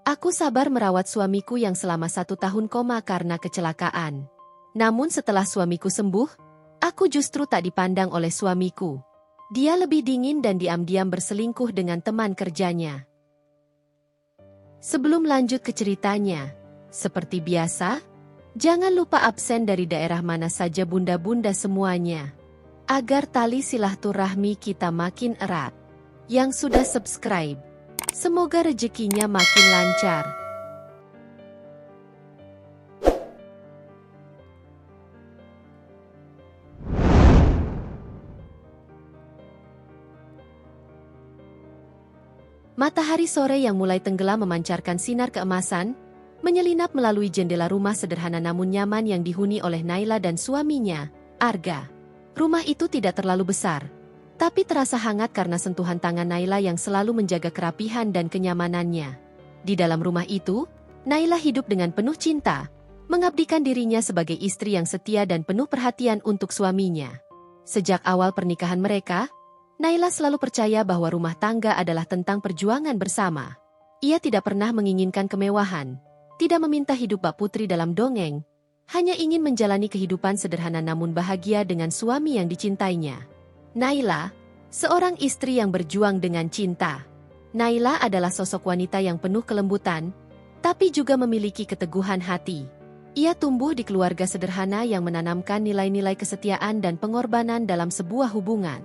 Aku sabar merawat suamiku yang selama 1 tahun koma karena kecelakaan. Namun setelah suamiku sembuh, aku justru tak dipandang oleh suamiku. Dia lebih dingin dan diam-diam berselingkuh dengan teman kerjanya. Sebelum lanjut ke ceritanya, seperti biasa, jangan lupa absen dari daerah mana saja bunda-bunda semuanya. Agar tali silaturahmi kita makin erat. Yang sudah subscribe, semoga rezekinya makin lancar. Matahari sore yang mulai tenggelam memancarkan sinar keemasan, menyelinap melalui jendela rumah sederhana namun nyaman yang dihuni oleh Naila dan suaminya, Arga. Rumah itu tidak terlalu besar, tapi terasa hangat karena sentuhan tangan Naila yang selalu menjaga kerapihan dan kenyamanannya. Di dalam rumah itu, Naila hidup dengan penuh cinta, mengabdikan dirinya sebagai istri yang setia dan penuh perhatian untuk suaminya. Sejak awal pernikahan mereka, Naila selalu percaya bahwa rumah tangga adalah tentang perjuangan bersama. Ia tidak pernah menginginkan kemewahan, tidak meminta hidup bak putri dalam dongeng, hanya ingin menjalani kehidupan sederhana namun bahagia dengan suami yang dicintainya. Naila, seorang istri yang berjuang dengan cinta. Naila adalah sosok wanita yang penuh kelembutan, tapi juga memiliki keteguhan hati. Ia tumbuh di keluarga sederhana yang menanamkan nilai-nilai kesetiaan dan pengorbanan dalam sebuah hubungan.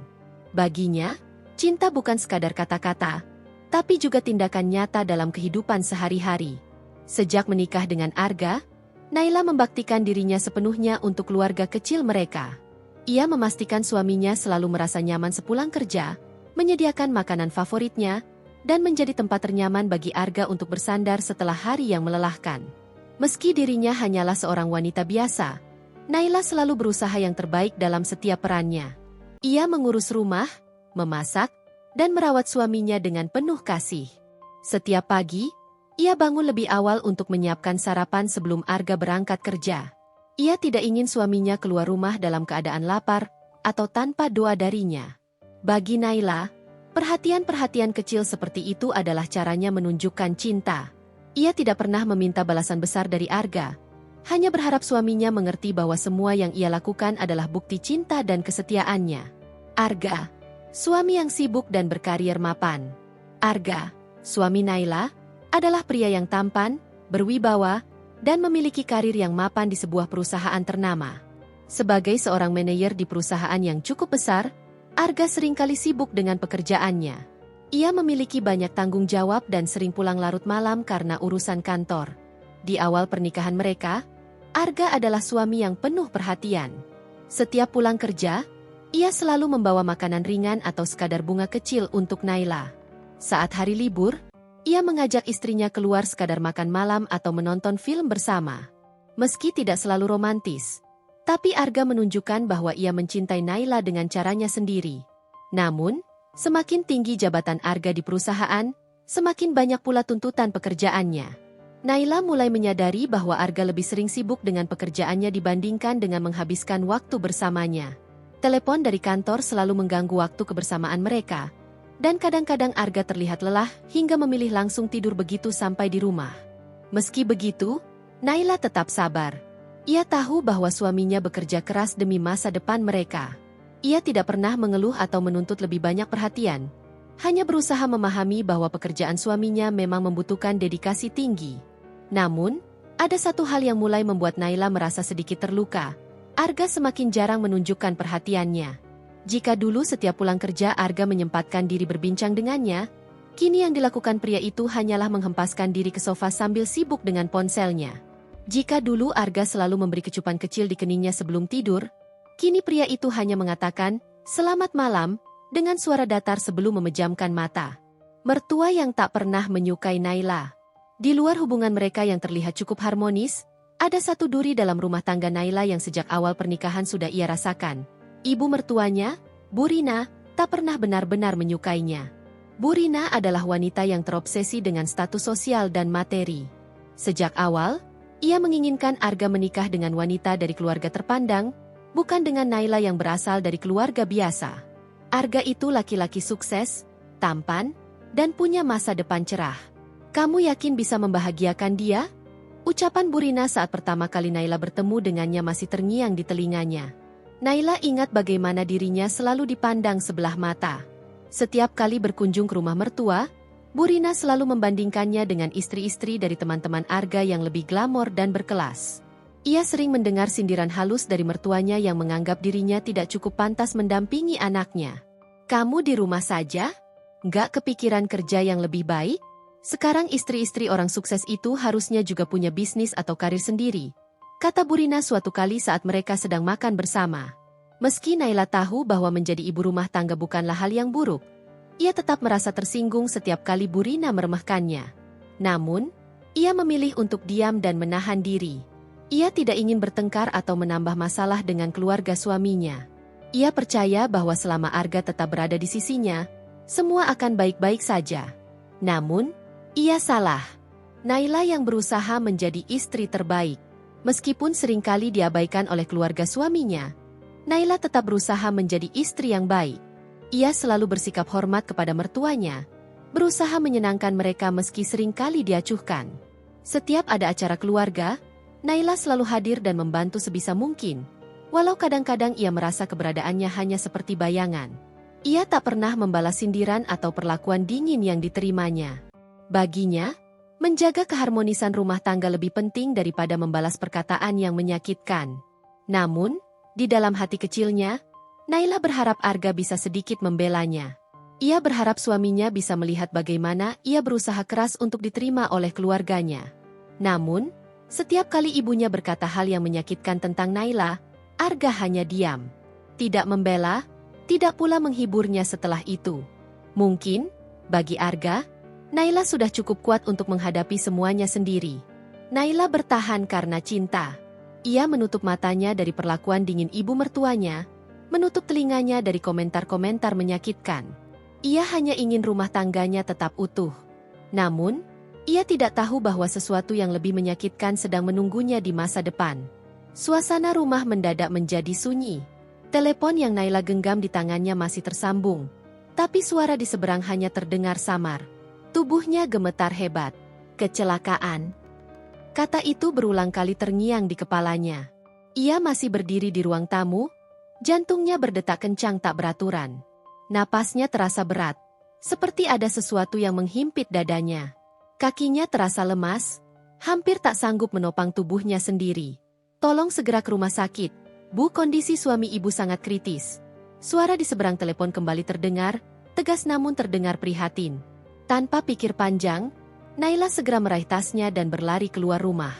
Baginya, cinta bukan sekadar kata-kata, tapi juga tindakan nyata dalam kehidupan sehari-hari. Sejak menikah dengan Arga, Naila membaktikan dirinya sepenuhnya untuk keluarga kecil mereka. Ia memastikan suaminya selalu merasa nyaman sepulang kerja, menyediakan makanan favoritnya, dan menjadi tempat ternyaman bagi Arga untuk bersandar setelah hari yang melelahkan. Meski dirinya hanyalah seorang wanita biasa, Naila selalu berusaha yang terbaik dalam setiap perannya. Ia mengurus rumah, memasak, dan merawat suaminya dengan penuh kasih. Setiap pagi, ia bangun lebih awal untuk menyiapkan sarapan sebelum Arga berangkat kerja. Ia tidak ingin suaminya keluar rumah dalam keadaan lapar atau tanpa doa darinya. Bagi Naila, perhatian-perhatian kecil seperti itu adalah caranya menunjukkan cinta. Ia tidak pernah meminta balasan besar dari Arga, hanya berharap suaminya mengerti bahwa semua yang ia lakukan adalah bukti cinta dan kesetiaannya. Arga, suami yang sibuk dan berkarier mapan. Arga, suami Naila, adalah pria yang tampan, berwibawa, dan memiliki karir yang mapan di sebuah perusahaan ternama. Sebagai seorang manajer di perusahaan yang cukup besar, Arga seringkali sibuk dengan pekerjaannya. Ia memiliki banyak tanggung jawab dan sering pulang larut malam karena urusan kantor. Di awal pernikahan mereka, Arga adalah suami yang penuh perhatian. Setiap pulang kerja, ia selalu membawa makanan ringan atau sekadar bunga kecil untuk Naila. Saat hari libur, ia mengajak istrinya keluar sekadar makan malam atau menonton film bersama. Meski tidak selalu romantis, tapi Arga menunjukkan bahwa ia mencintai Naila dengan caranya sendiri. Namun, semakin tinggi jabatan Arga di perusahaan, semakin banyak pula tuntutan pekerjaannya. Naila mulai menyadari bahwa Arga lebih sering sibuk dengan pekerjaannya dibandingkan dengan menghabiskan waktu bersamanya. Telepon dari kantor selalu mengganggu waktu kebersamaan mereka, dan kadang-kadang Arga terlihat lelah hingga memilih langsung tidur begitu sampai di rumah. Meski begitu, Naila tetap sabar. Ia tahu bahwa suaminya bekerja keras demi masa depan mereka. Ia tidak pernah mengeluh atau menuntut lebih banyak perhatian, hanya berusaha memahami bahwa pekerjaan suaminya memang membutuhkan dedikasi tinggi. Namun, ada satu hal yang mulai membuat Naila merasa sedikit terluka. Arga semakin jarang menunjukkan perhatiannya. Jika dulu setiap pulang kerja Arga menyempatkan diri berbincang dengannya, kini yang dilakukan pria itu hanyalah menghempaskan diri ke sofa sambil sibuk dengan ponselnya. Jika dulu Arga selalu memberi kecupan kecil di keningnya sebelum tidur, kini pria itu hanya mengatakan, "Selamat malam," dengan suara datar sebelum memejamkan mata. Mertua yang tak pernah menyukai Naila. Di luar hubungan mereka yang terlihat cukup harmonis, ada satu duri dalam rumah tangga Naila yang sejak awal pernikahan sudah ia rasakan. Ibu mertuanya, Bu Rina, tak pernah benar-benar menyukainya. Bu Rina adalah wanita yang terobsesi dengan status sosial dan materi. Sejak awal, ia menginginkan Arga menikah dengan wanita dari keluarga terpandang, bukan dengan Naila yang berasal dari keluarga biasa. Arga itu laki-laki sukses, tampan, dan punya masa depan cerah. Kamu yakin bisa membahagiakan dia? Ucapan Bu Rina saat pertama kali Naila bertemu dengannya masih terngiang di telinganya. Naila ingat bagaimana dirinya selalu dipandang sebelah mata. Setiap kali berkunjung ke rumah mertua, Bu Rina selalu membandingkannya dengan istri-istri dari teman-teman Arga yang lebih glamor dan berkelas. Ia sering mendengar sindiran halus dari mertuanya yang menganggap dirinya tidak cukup pantas mendampingi anaknya. Kamu di rumah saja? Nggak kepikiran kerja yang lebih baik? Sekarang istri-istri orang sukses itu harusnya juga punya bisnis atau karir sendiri, kata Bu Rina suatu kali saat mereka sedang makan bersama. Meski Naila tahu bahwa menjadi ibu rumah tangga bukanlah hal yang buruk, ia tetap merasa tersinggung setiap kali Bu Rina meremehkannya. Namun, ia memilih untuk diam dan menahan diri. Ia tidak ingin bertengkar atau menambah masalah dengan keluarga suaminya. Ia percaya bahwa selama Arga tetap berada di sisinya, semua akan baik-baik saja. Namun, ia salah. Naila yang berusaha menjadi istri terbaik. Meskipun seringkali diabaikan oleh keluarga suaminya, Naila tetap berusaha menjadi istri yang baik. Ia selalu bersikap hormat kepada mertuanya, berusaha menyenangkan mereka meski seringkali diacuhkan. Setiap ada acara keluarga, Naila selalu hadir dan membantu sebisa mungkin. Walau kadang-kadang ia merasa keberadaannya hanya seperti bayangan. Ia tak pernah membalas sindiran atau perlakuan dingin yang diterimanya. Baginya, menjaga keharmonisan rumah tangga lebih penting daripada membalas perkataan yang menyakitkan. Namun, di dalam hati kecilnya, Naila berharap Arga bisa sedikit membelanya. Ia berharap suaminya bisa melihat bagaimana ia berusaha keras untuk diterima oleh keluarganya. Namun, setiap kali ibunya berkata hal yang menyakitkan tentang Naila, Arga hanya diam. Tidak membela, tidak pula menghiburnya setelah itu. Mungkin, bagi Arga, Naila sudah cukup kuat untuk menghadapi semuanya sendiri. Naila bertahan karena cinta. Ia menutup matanya dari perlakuan dingin ibu mertuanya, menutup telinganya dari komentar-komentar menyakitkan. Ia hanya ingin rumah tangganya tetap utuh. Namun, ia tidak tahu bahwa sesuatu yang lebih menyakitkan sedang menunggunya di masa depan. Suasana rumah mendadak menjadi sunyi. Telepon yang Naila genggam di tangannya masih tersambung, tapi suara di seberang hanya terdengar samar. Tubuhnya gemetar hebat. Kecelakaan. Kata itu berulang kali terngiang di kepalanya. Ia masih berdiri di ruang tamu, jantungnya berdetak kencang tak beraturan. Napasnya terasa berat, seperti ada sesuatu yang menghimpit dadanya. Kakinya terasa lemas, hampir tak sanggup menopang tubuhnya sendiri. Tolong segera ke rumah sakit, Bu, kondisi suami ibu sangat kritis. Suara di seberang telepon kembali terdengar, tegas namun terdengar prihatin. Tanpa pikir panjang, Naila segera meraih tasnya dan berlari keluar rumah.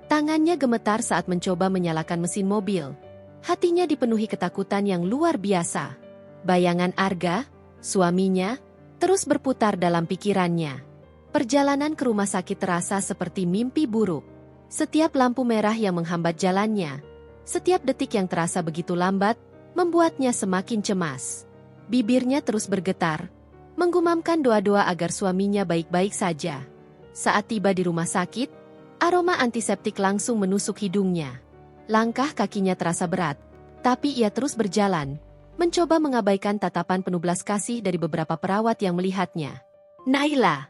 Tangannya gemetar saat mencoba menyalakan mesin mobil. Hatinya dipenuhi ketakutan yang luar biasa. Bayangan Arga, suaminya, terus berputar dalam pikirannya. Perjalanan ke rumah sakit terasa seperti mimpi buruk. Setiap lampu merah yang menghambat jalannya, setiap detik yang terasa begitu lambat, membuatnya semakin cemas. Bibirnya terus bergetar, menggumamkan doa-doa agar suaminya baik-baik saja. Saat tiba di rumah sakit, aroma antiseptik langsung menusuk hidungnya. Langkah kakinya terasa berat, tapi ia terus berjalan, mencoba mengabaikan tatapan penuh belas kasih dari beberapa perawat yang melihatnya. Naila!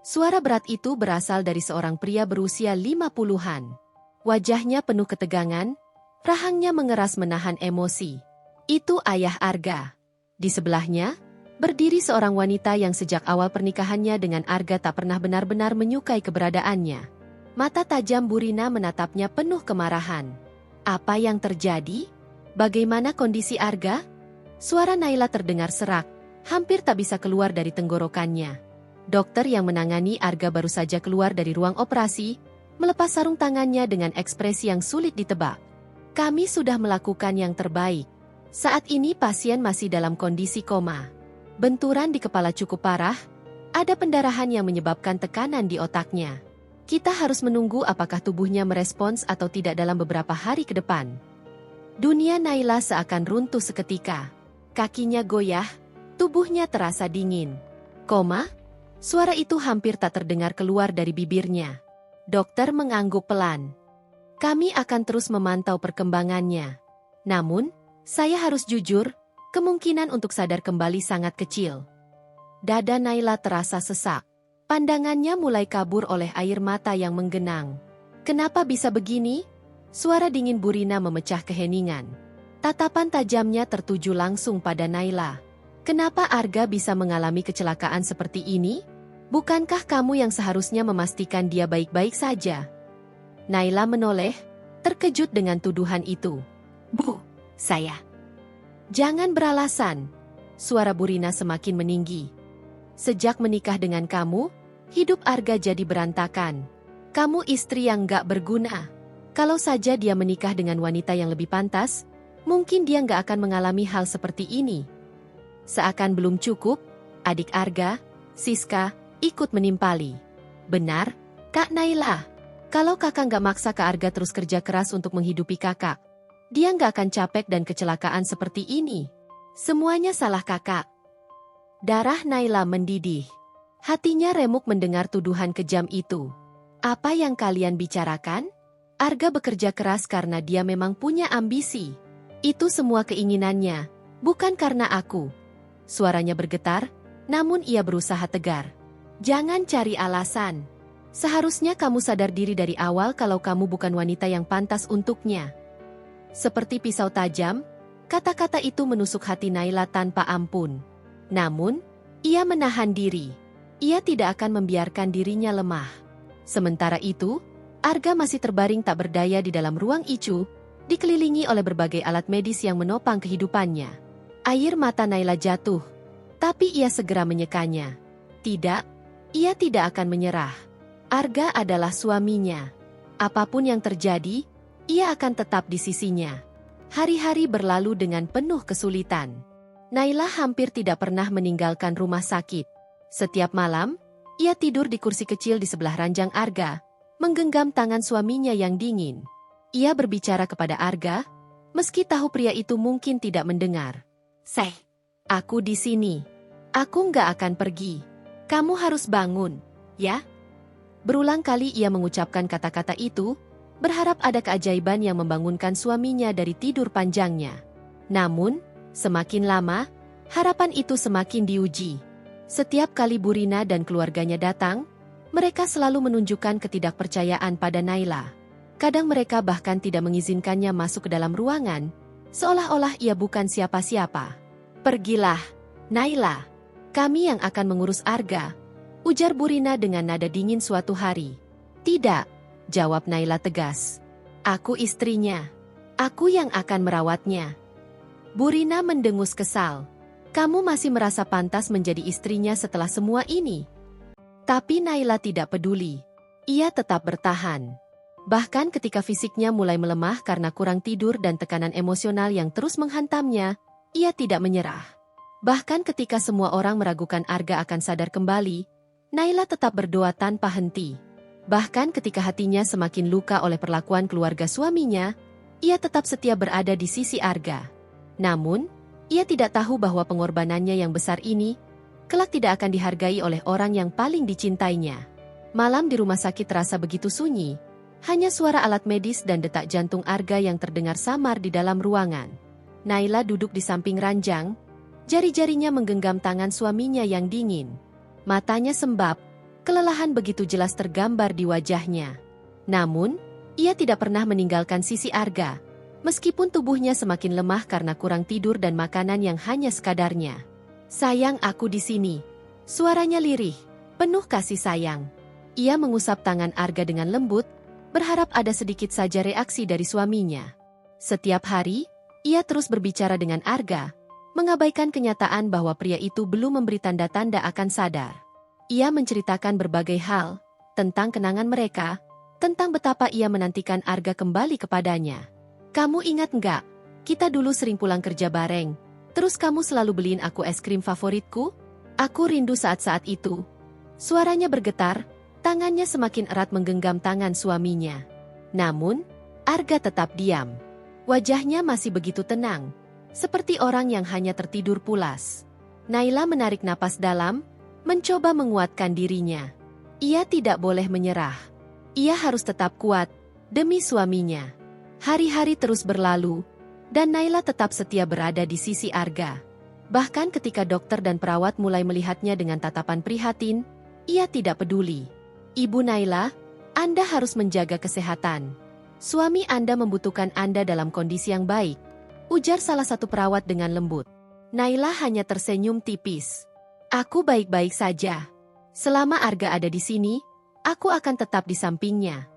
Suara berat itu berasal dari seorang pria berusia 50-an. Wajahnya penuh ketegangan, rahangnya mengeras menahan emosi. Itu ayah Arga. Di sebelahnya, berdiri seorang wanita yang sejak awal pernikahannya dengan Arga tak pernah benar-benar menyukai keberadaannya. Mata tajam Bu Rina menatapnya penuh kemarahan. Apa yang terjadi? Bagaimana kondisi Arga? Suara Naila terdengar serak, hampir tak bisa keluar dari tenggorokannya. Dokter yang menangani Arga baru saja keluar dari ruang operasi, melepas sarung tangannya dengan ekspresi yang sulit ditebak. Kami sudah melakukan yang terbaik. Saat ini pasien masih dalam kondisi koma. Benturan di kepala cukup parah, ada pendarahan yang menyebabkan tekanan di otaknya. Kita harus menunggu apakah tubuhnya merespons atau tidak dalam beberapa hari ke depan. Dunia Naila seakan runtuh seketika. Kakinya goyah, tubuhnya terasa dingin. Koma? Suara itu hampir tak terdengar keluar dari bibirnya. Dokter mengangguk pelan. Kami akan terus memantau perkembangannya. Namun, saya harus jujur, kemungkinan untuk sadar kembali sangat kecil. Dada Naila terasa sesak. Pandangannya mulai kabur oleh air mata yang menggenang. Kenapa bisa begini? Suara dingin Burina memecah keheningan. Tatapan tajamnya tertuju langsung pada Naila. Kenapa Arga bisa mengalami kecelakaan seperti ini? Bukankah kamu yang seharusnya memastikan dia baik-baik saja? Naila menoleh, terkejut dengan tuduhan itu. Bu, saya. Jangan beralasan. Suara Burina semakin meninggi. Sejak menikah dengan kamu, hidup Arga jadi berantakan. Kamu istri yang gak berguna. Kalau saja dia menikah dengan wanita yang lebih pantas, mungkin dia gak akan mengalami hal seperti ini. Seakan belum cukup, adik Arga, Siska, ikut menimpali. Benar, Kak Naila. Kalau kakak gak maksa Kak Arga terus kerja keras untuk menghidupi kakak, dia gak akan capek dan kecelakaan seperti ini. Semuanya salah kakak. Darah Naila mendidih. Hatinya remuk mendengar tuduhan kejam itu. Apa yang kalian bicarakan? Arga bekerja keras karena dia memang punya ambisi. Itu semua keinginannya, bukan karena aku. Suaranya bergetar, namun ia berusaha tegar. Jangan cari alasan. Seharusnya kamu sadar diri dari awal kalau kamu bukan wanita yang pantas untuknya. Seperti pisau tajam, kata-kata itu menusuk hati Naila tanpa ampun. Namun, ia menahan diri. Ia tidak akan membiarkan dirinya lemah. Sementara itu, Arga masih terbaring tak berdaya di dalam ruang ICU, dikelilingi oleh berbagai alat medis yang menopang kehidupannya. Air mata Naila jatuh, tapi ia segera menyekanya. Tidak, ia tidak akan menyerah. Arga adalah suaminya. Apapun yang terjadi, ia akan tetap di sisinya. Hari-hari berlalu dengan penuh kesulitan. Naila hampir tidak pernah meninggalkan rumah sakit. Setiap malam, ia tidur di kursi kecil di sebelah ranjang Arga, menggenggam tangan suaminya yang dingin. Ia berbicara kepada Arga, meski tahu pria itu mungkin tidak mendengar. Aku di sini. Aku nggak akan pergi. Kamu harus bangun, ya? Berulang kali ia mengucapkan kata-kata itu, berharap ada keajaiban yang membangunkan suaminya dari tidur panjangnya. Namun, semakin lama, harapan itu semakin diuji. Setiap kali Burina dan keluarganya datang, mereka selalu menunjukkan ketidakpercayaan pada Naila. Kadang mereka bahkan tidak mengizinkannya masuk ke dalam ruangan, seolah-olah ia bukan siapa-siapa. Pergilah, Naila. Kami yang akan mengurus Arga, ujar Burina dengan nada dingin suatu hari. Tidak, jawab Naila tegas. Aku istrinya. Aku yang akan merawatnya. Burina mendengus kesal. Kamu masih merasa pantas menjadi istrinya setelah semua ini? Tapi Naila tidak peduli. Ia tetap bertahan. Bahkan ketika fisiknya mulai melemah karena kurang tidur dan tekanan emosional yang terus menghantamnya, ia tidak menyerah. Bahkan ketika semua orang meragukan Arga akan sadar kembali, Naila tetap berdoa tanpa henti. Bahkan ketika hatinya semakin luka oleh perlakuan keluarga suaminya, ia tetap setia berada di sisi Arga. Namun, ia tidak tahu bahwa pengorbanannya yang besar ini kelak tidak akan dihargai oleh orang yang paling dicintainya. Malam di rumah sakit terasa begitu sunyi, hanya suara alat medis dan detak jantung Arga yang terdengar samar di dalam ruangan. Naila duduk di samping ranjang, jari-jarinya menggenggam tangan suaminya yang dingin. Matanya sembab, kelelahan begitu jelas tergambar di wajahnya. Namun, ia tidak pernah meninggalkan sisi Arga, meskipun tubuhnya semakin lemah karena kurang tidur dan makanan yang hanya sekadarnya. Sayang, aku di sini. Suaranya lirih, penuh kasih sayang. Ia mengusap tangan Arga dengan lembut, berharap ada sedikit saja reaksi dari suaminya. Setiap hari, ia terus berbicara dengan Arga, mengabaikan kenyataan bahwa pria itu belum memberi tanda-tanda akan sadar. Ia menceritakan berbagai hal, tentang kenangan mereka, tentang betapa ia menantikan Arga kembali kepadanya. Kamu ingat nggak? Kita dulu sering pulang kerja bareng. Terus kamu selalu beliin aku es krim favoritku? Aku rindu saat-saat itu. Suaranya bergetar, tangannya semakin erat menggenggam tangan suaminya. Namun, Arga tetap diam. Wajahnya masih begitu tenang, seperti orang yang hanya tertidur pulas. Naila menarik napas dalam, mencoba menguatkan dirinya. Ia tidak boleh menyerah. Ia harus tetap kuat, demi suaminya. Hari-hari terus berlalu, dan Naila tetap setia berada di sisi Arga. Bahkan ketika dokter dan perawat mulai melihatnya dengan tatapan prihatin, Ia tidak peduli. Ibu Naila, Anda harus menjaga kesehatan. Suami Anda membutuhkan Anda dalam kondisi yang baik, ujar salah satu perawat dengan lembut. Naila hanya tersenyum tipis. Aku baik-baik saja. Selama Arga ada di sini, aku akan tetap di sampingnya.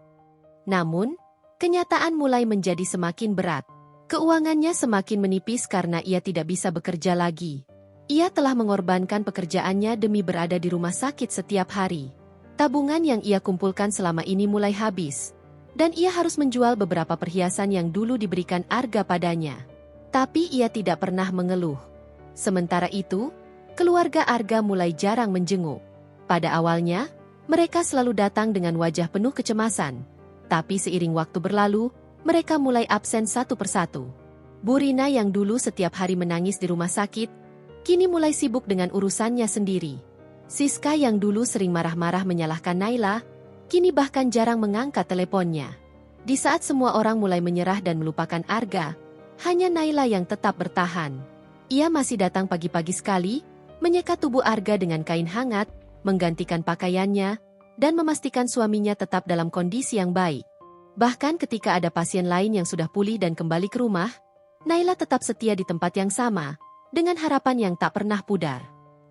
Namun, kenyataan mulai menjadi semakin berat. Keuangannya semakin menipis karena ia tidak bisa bekerja lagi. Ia telah mengorbankan pekerjaannya demi berada di rumah sakit setiap hari. Tabungan yang ia kumpulkan selama ini mulai habis, dan ia harus menjual beberapa perhiasan yang dulu diberikan Arga padanya. Tapi ia tidak pernah mengeluh. Sementara itu, keluarga Arga mulai jarang menjenguk. Pada awalnya, mereka selalu datang dengan wajah penuh kecemasan. Tapi seiring waktu berlalu, mereka mulai absen satu persatu. Bu Rina yang dulu setiap hari menangis di rumah sakit, kini mulai sibuk dengan urusannya sendiri. Siska yang dulu sering marah-marah menyalahkan Naila, kini bahkan jarang mengangkat teleponnya. Di saat semua orang mulai menyerah dan melupakan Arga, hanya Naila yang tetap bertahan. Ia masih datang pagi-pagi sekali, menyeka tubuh Arga dengan kain hangat, menggantikan pakaiannya, dan memastikan suaminya tetap dalam kondisi yang baik. Bahkan ketika ada pasien lain yang sudah pulih dan kembali ke rumah, Naila tetap setia di tempat yang sama, dengan harapan yang tak pernah pudar.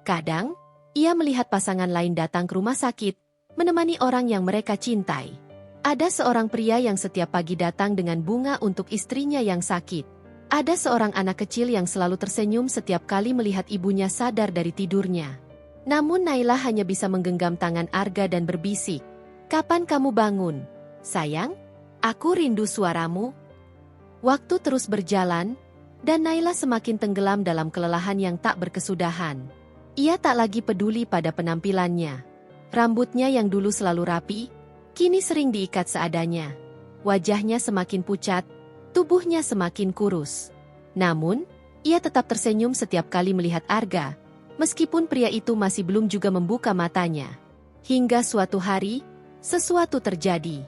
Kadang, ia melihat pasangan lain datang ke rumah sakit, menemani orang yang mereka cintai. Ada seorang pria yang setiap pagi datang dengan bunga untuk istrinya yang sakit. Ada seorang anak kecil yang selalu tersenyum setiap kali melihat ibunya sadar dari tidurnya. Namun Naila hanya bisa menggenggam tangan Arga dan berbisik, "Kapan kamu bangun? Sayang, aku rindu suaramu." Waktu terus berjalan, dan Naila semakin tenggelam dalam kelelahan yang tak berkesudahan. Ia tak lagi peduli pada penampilannya. Rambutnya yang dulu selalu rapi, kini sering diikat seadanya. Wajahnya semakin pucat, tubuhnya semakin kurus. Namun, ia tetap tersenyum setiap kali melihat Arga, meskipun pria itu masih belum juga membuka matanya. Hingga suatu hari, sesuatu terjadi.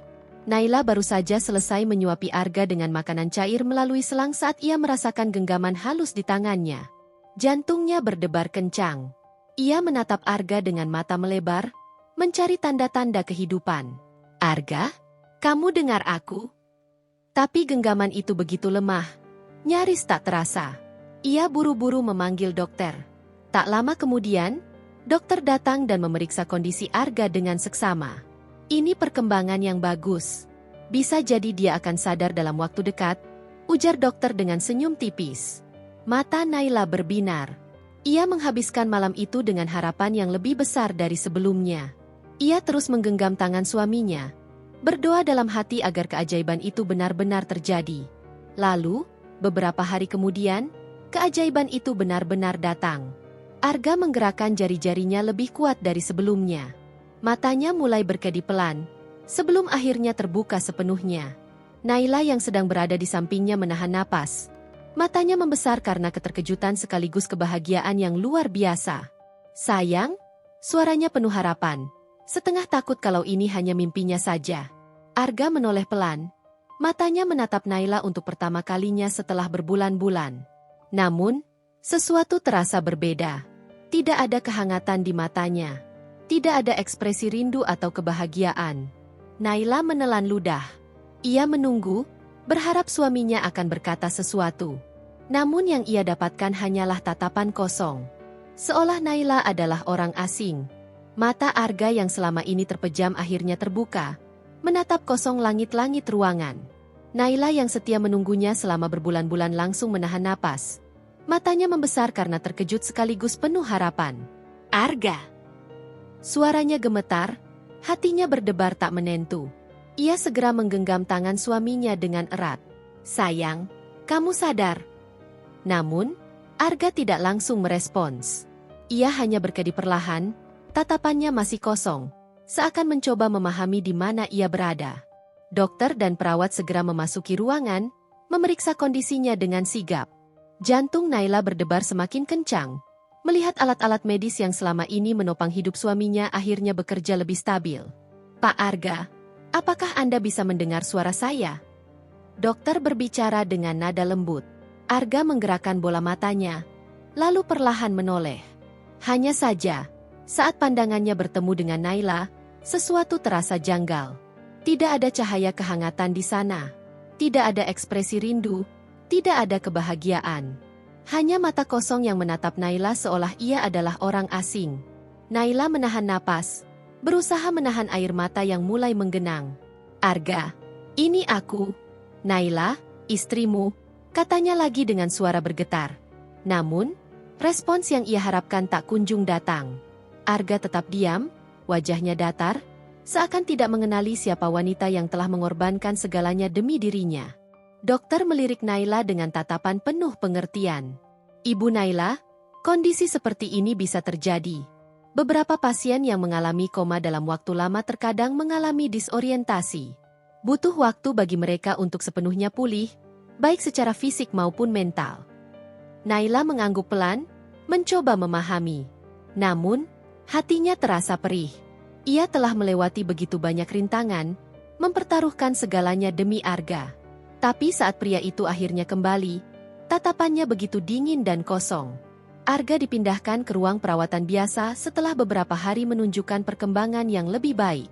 Naila baru saja selesai menyuapi Arga dengan makanan cair melalui selang saat ia merasakan genggaman halus di tangannya. Jantungnya berdebar kencang. Ia menatap Arga dengan mata melebar, mencari tanda-tanda kehidupan. "Arga, kamu dengar aku?" Tapi genggaman itu begitu lemah, nyaris tak terasa. Ia buru-buru memanggil dokter. Tak lama kemudian, dokter datang dan memeriksa kondisi Arga dengan seksama. "Ini perkembangan yang bagus. Bisa jadi dia akan sadar dalam waktu dekat," ujar dokter dengan senyum tipis. Mata Naila berbinar. Ia menghabiskan malam itu dengan harapan yang lebih besar dari sebelumnya. Ia terus menggenggam tangan suaminya, berdoa dalam hati agar keajaiban itu benar-benar terjadi. Lalu, beberapa hari kemudian, keajaiban itu benar-benar datang. Arga menggerakkan jari-jarinya lebih kuat dari sebelumnya. Matanya mulai berkedip pelan, sebelum akhirnya terbuka sepenuhnya. Naila yang sedang berada di sampingnya menahan napas. Matanya membesar karena keterkejutan sekaligus kebahagiaan yang luar biasa. "Sayang," suaranya penuh harapan, setengah takut kalau ini hanya mimpinya saja. Arga menoleh pelan, matanya menatap Naila untuk pertama kalinya setelah berbulan-bulan. Namun, sesuatu terasa berbeda. Tidak ada kehangatan di matanya. Tidak ada ekspresi rindu atau kebahagiaan. Naila menelan ludah. Ia menunggu, berharap suaminya akan berkata sesuatu. Namun yang ia dapatkan hanyalah tatapan kosong. Seolah Naila adalah orang asing. Mata Arga yang selama ini terpejam akhirnya terbuka, menatap kosong langit-langit ruangan. Naila yang setia menunggunya selama berbulan-bulan langsung menahan napas. Matanya membesar karena terkejut sekaligus penuh harapan. "Arga!" Suaranya gemetar, hatinya berdebar tak menentu. Ia segera menggenggam tangan suaminya dengan erat. "Sayang, kamu sadar?" Namun, Arga tidak langsung merespons. Ia hanya berkedip perlahan, tatapannya masih kosong, seakan mencoba memahami di mana ia berada. Dokter dan perawat segera memasuki ruangan, memeriksa kondisinya dengan sigap. Jantung Naila berdebar semakin kencang. Melihat alat-alat medis yang selama ini menopang hidup suaminya akhirnya bekerja lebih stabil. "Pak Arga, apakah Anda bisa mendengar suara saya?" Dokter berbicara dengan nada lembut. Arga menggerakkan bola matanya, lalu perlahan menoleh. Hanya saja, Saat pandangannya bertemu dengan Naila, sesuatu terasa janggal. Tidak ada cahaya kehangatan di sana. Tidak ada ekspresi rindu. Tidak ada kebahagiaan. Hanya mata kosong yang menatap Naila seolah ia adalah orang asing. Naila menahan napas, berusaha menahan air mata yang mulai menggenang. "Arga, ini aku, Naila, istrimu," katanya lagi dengan suara bergetar. Namun, respons yang ia harapkan tak kunjung datang. Arga tetap diam, wajahnya datar, seakan tidak mengenali siapa wanita yang telah mengorbankan segalanya demi dirinya. Dokter melirik Naila dengan tatapan penuh pengertian. "Ibu Naila, kondisi seperti ini bisa terjadi. Beberapa pasien yang mengalami koma dalam waktu lama terkadang mengalami disorientasi. Butuh waktu bagi mereka untuk sepenuhnya pulih, baik secara fisik maupun mental." Naila mengangguk pelan, mencoba memahami. Namun, hatinya terasa perih. Ia telah melewati begitu banyak rintangan, mempertaruhkan segalanya demi Arga. Tapi saat pria itu akhirnya kembali, tatapannya begitu dingin dan kosong. Arga dipindahkan ke ruang perawatan biasa setelah beberapa hari menunjukkan perkembangan yang lebih baik.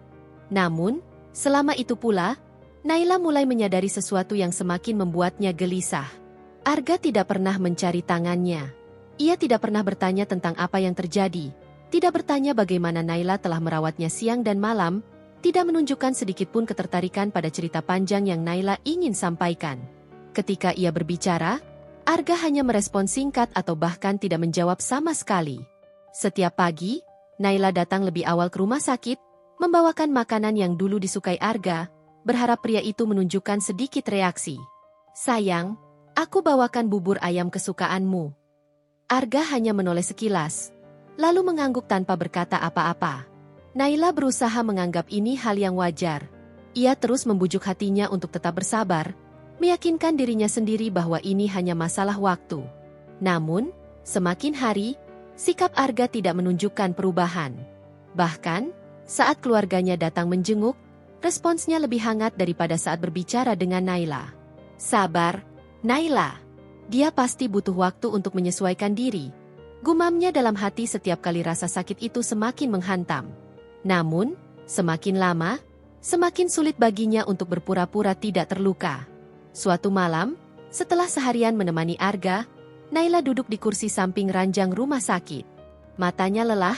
Namun, selama itu pula, Naila mulai menyadari sesuatu yang semakin membuatnya gelisah. Arga tidak pernah mencari tangannya. Ia tidak pernah bertanya tentang apa yang terjadi, tidak bertanya bagaimana Naila telah merawatnya siang dan malam, tidak menunjukkan sedikitpun ketertarikan pada cerita panjang yang Naila ingin sampaikan. Ketika ia berbicara, Arga hanya merespon singkat atau bahkan tidak menjawab sama sekali. Setiap pagi, Naila datang lebih awal ke rumah sakit, membawakan makanan yang dulu disukai Arga, berharap pria itu menunjukkan sedikit reaksi. "Sayang, aku bawakan bubur ayam kesukaanmu." Arga hanya menoleh sekilas, lalu mengangguk tanpa berkata apa-apa. Naila berusaha menganggap ini hal yang wajar. Ia terus membujuk hatinya untuk tetap bersabar, meyakinkan dirinya sendiri bahwa ini hanya masalah waktu. Namun, semakin hari, sikap Arga tidak menunjukkan perubahan. Bahkan, saat keluarganya datang menjenguk, responsnya lebih hangat daripada saat berbicara dengan Naila. "Sabar, Naila. Dia pasti butuh waktu untuk menyesuaikan diri," gumamnya dalam hati setiap kali rasa sakit itu semakin menghantam. Namun, semakin lama, semakin sulit baginya untuk berpura-pura tidak terluka. Suatu malam, setelah seharian menemani Arga, Naila duduk di kursi samping ranjang rumah sakit. Matanya lelah,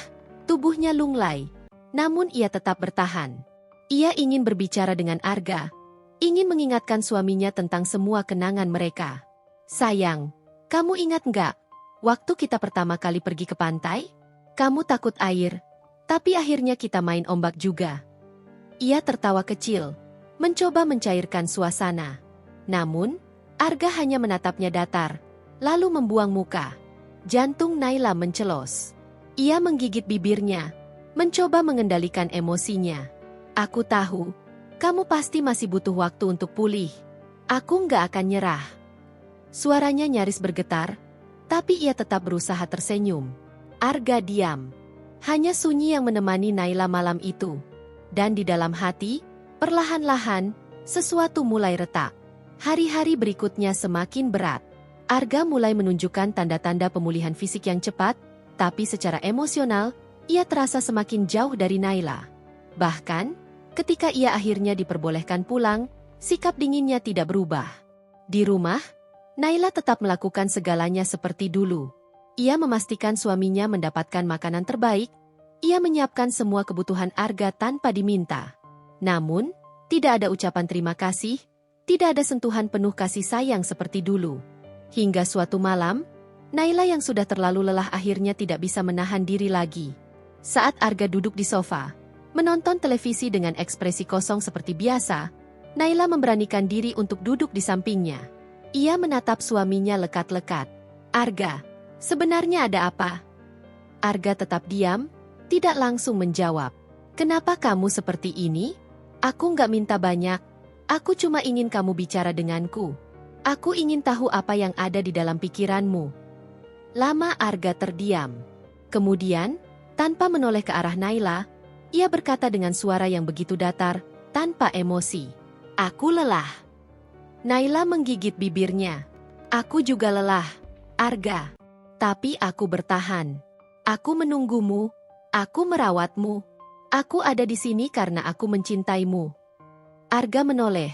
tubuhnya lunglai. Namun ia tetap bertahan. Ia ingin berbicara dengan Arga, ingin mengingatkan suaminya tentang semua kenangan mereka. "Sayang, kamu ingat nggak, waktu kita pertama kali pergi ke pantai? Kamu takut air, tapi akhirnya kita main ombak juga." Ia tertawa kecil, mencoba mencairkan suasana. Namun, Arga hanya menatapnya datar, lalu membuang muka. Jantung Naila mencelos. Ia menggigit bibirnya, mencoba mengendalikan emosinya. "Aku tahu, kamu pasti masih butuh waktu untuk pulih. Aku nggak akan nyerah." Suaranya nyaris bergetar, tapi ia tetap berusaha tersenyum. Arga diam. Hanya sunyi yang menemani Naila malam itu. Dan di dalam hati, perlahan-lahan, sesuatu mulai retak. Hari-hari berikutnya semakin berat. Arga mulai menunjukkan tanda-tanda pemulihan fisik yang cepat, tapi secara emosional, ia terasa semakin jauh dari Naila. Bahkan, ketika ia akhirnya diperbolehkan pulang, sikap dinginnya tidak berubah. Di rumah, Naila tetap melakukan segalanya seperti dulu. Ia memastikan suaminya mendapatkan makanan terbaik, ia menyiapkan semua kebutuhan Arga tanpa diminta. Namun, tidak ada ucapan terima kasih, tidak ada sentuhan penuh kasih sayang seperti dulu. Hingga suatu malam, Naila yang sudah terlalu lelah akhirnya tidak bisa menahan diri lagi. Saat Arga duduk di sofa, menonton televisi dengan ekspresi kosong seperti biasa, Naila memberanikan diri untuk duduk di sampingnya. Ia menatap suaminya lekat-lekat. "Arga, sebenarnya ada apa?" Arga tetap diam, tidak langsung menjawab. "Kenapa kamu seperti ini? Aku nggak minta banyak. Aku cuma ingin kamu bicara denganku. Aku ingin tahu apa yang ada di dalam pikiranmu." Lama Arga terdiam. Kemudian, tanpa menoleh ke arah Naila, ia berkata dengan suara yang begitu datar, tanpa emosi. "Aku lelah." Naila menggigit bibirnya. "Aku juga lelah, Arga. Tapi aku bertahan. Aku menunggumu, Aku merawatmu. Aku ada di sini karena aku mencintaimu. Arga menoleh,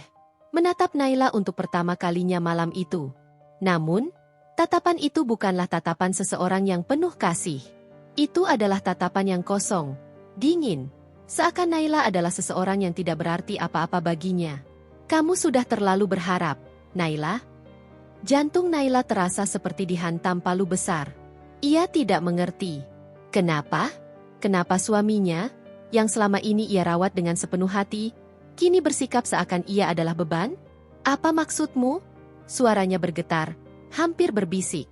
menatap Naila untuk pertama kalinya malam itu. Namun, tatapan itu bukanlah tatapan seseorang yang penuh kasih. Itu adalah tatapan yang kosong, dingin. Seakan Naila adalah seseorang yang tidak berarti apa-apa baginya. Kamu sudah terlalu berharap, Naila. Jantung Naila terasa seperti dihantam palu besar. Ia tidak mengerti. Kenapa? Kenapa suaminya, yang selama ini ia rawat dengan sepenuh hati, kini bersikap seakan ia adalah beban? Apa maksudmu? Suaranya bergetar, hampir berbisik.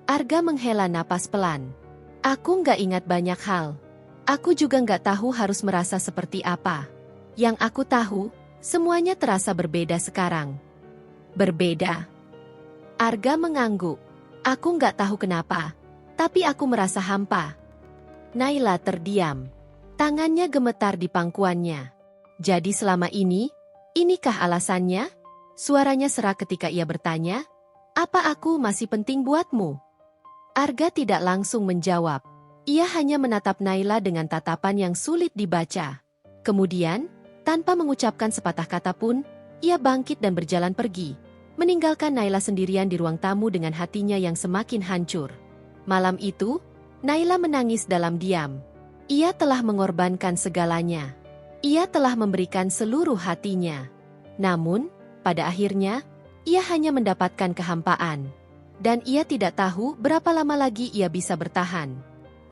Arga menghela napas pelan. Aku nggak ingat banyak hal. Aku juga nggak tahu harus merasa seperti apa. Yang aku tahu, semuanya terasa berbeda sekarang. Berbeda. Arga mengangguk. Aku nggak tahu kenapa, tapi aku merasa hampa. Naila terdiam. Tangannya gemetar di pangkuannya. Jadi selama ini, inikah alasannya? Suaranya serak ketika ia bertanya, apa aku masih penting buatmu? Arga tidak langsung menjawab. Ia hanya menatap Naila dengan tatapan yang sulit dibaca. Kemudian, tanpa mengucapkan sepatah kata pun, ia bangkit dan berjalan pergi, meninggalkan Naila sendirian di ruang tamu dengan hatinya yang semakin hancur. Malam itu, Naila menangis dalam diam. Ia telah mengorbankan segalanya. Ia telah memberikan seluruh hatinya. Namun, pada akhirnya, ia hanya mendapatkan kehampaan. Dan ia tidak tahu berapa lama lagi ia bisa bertahan.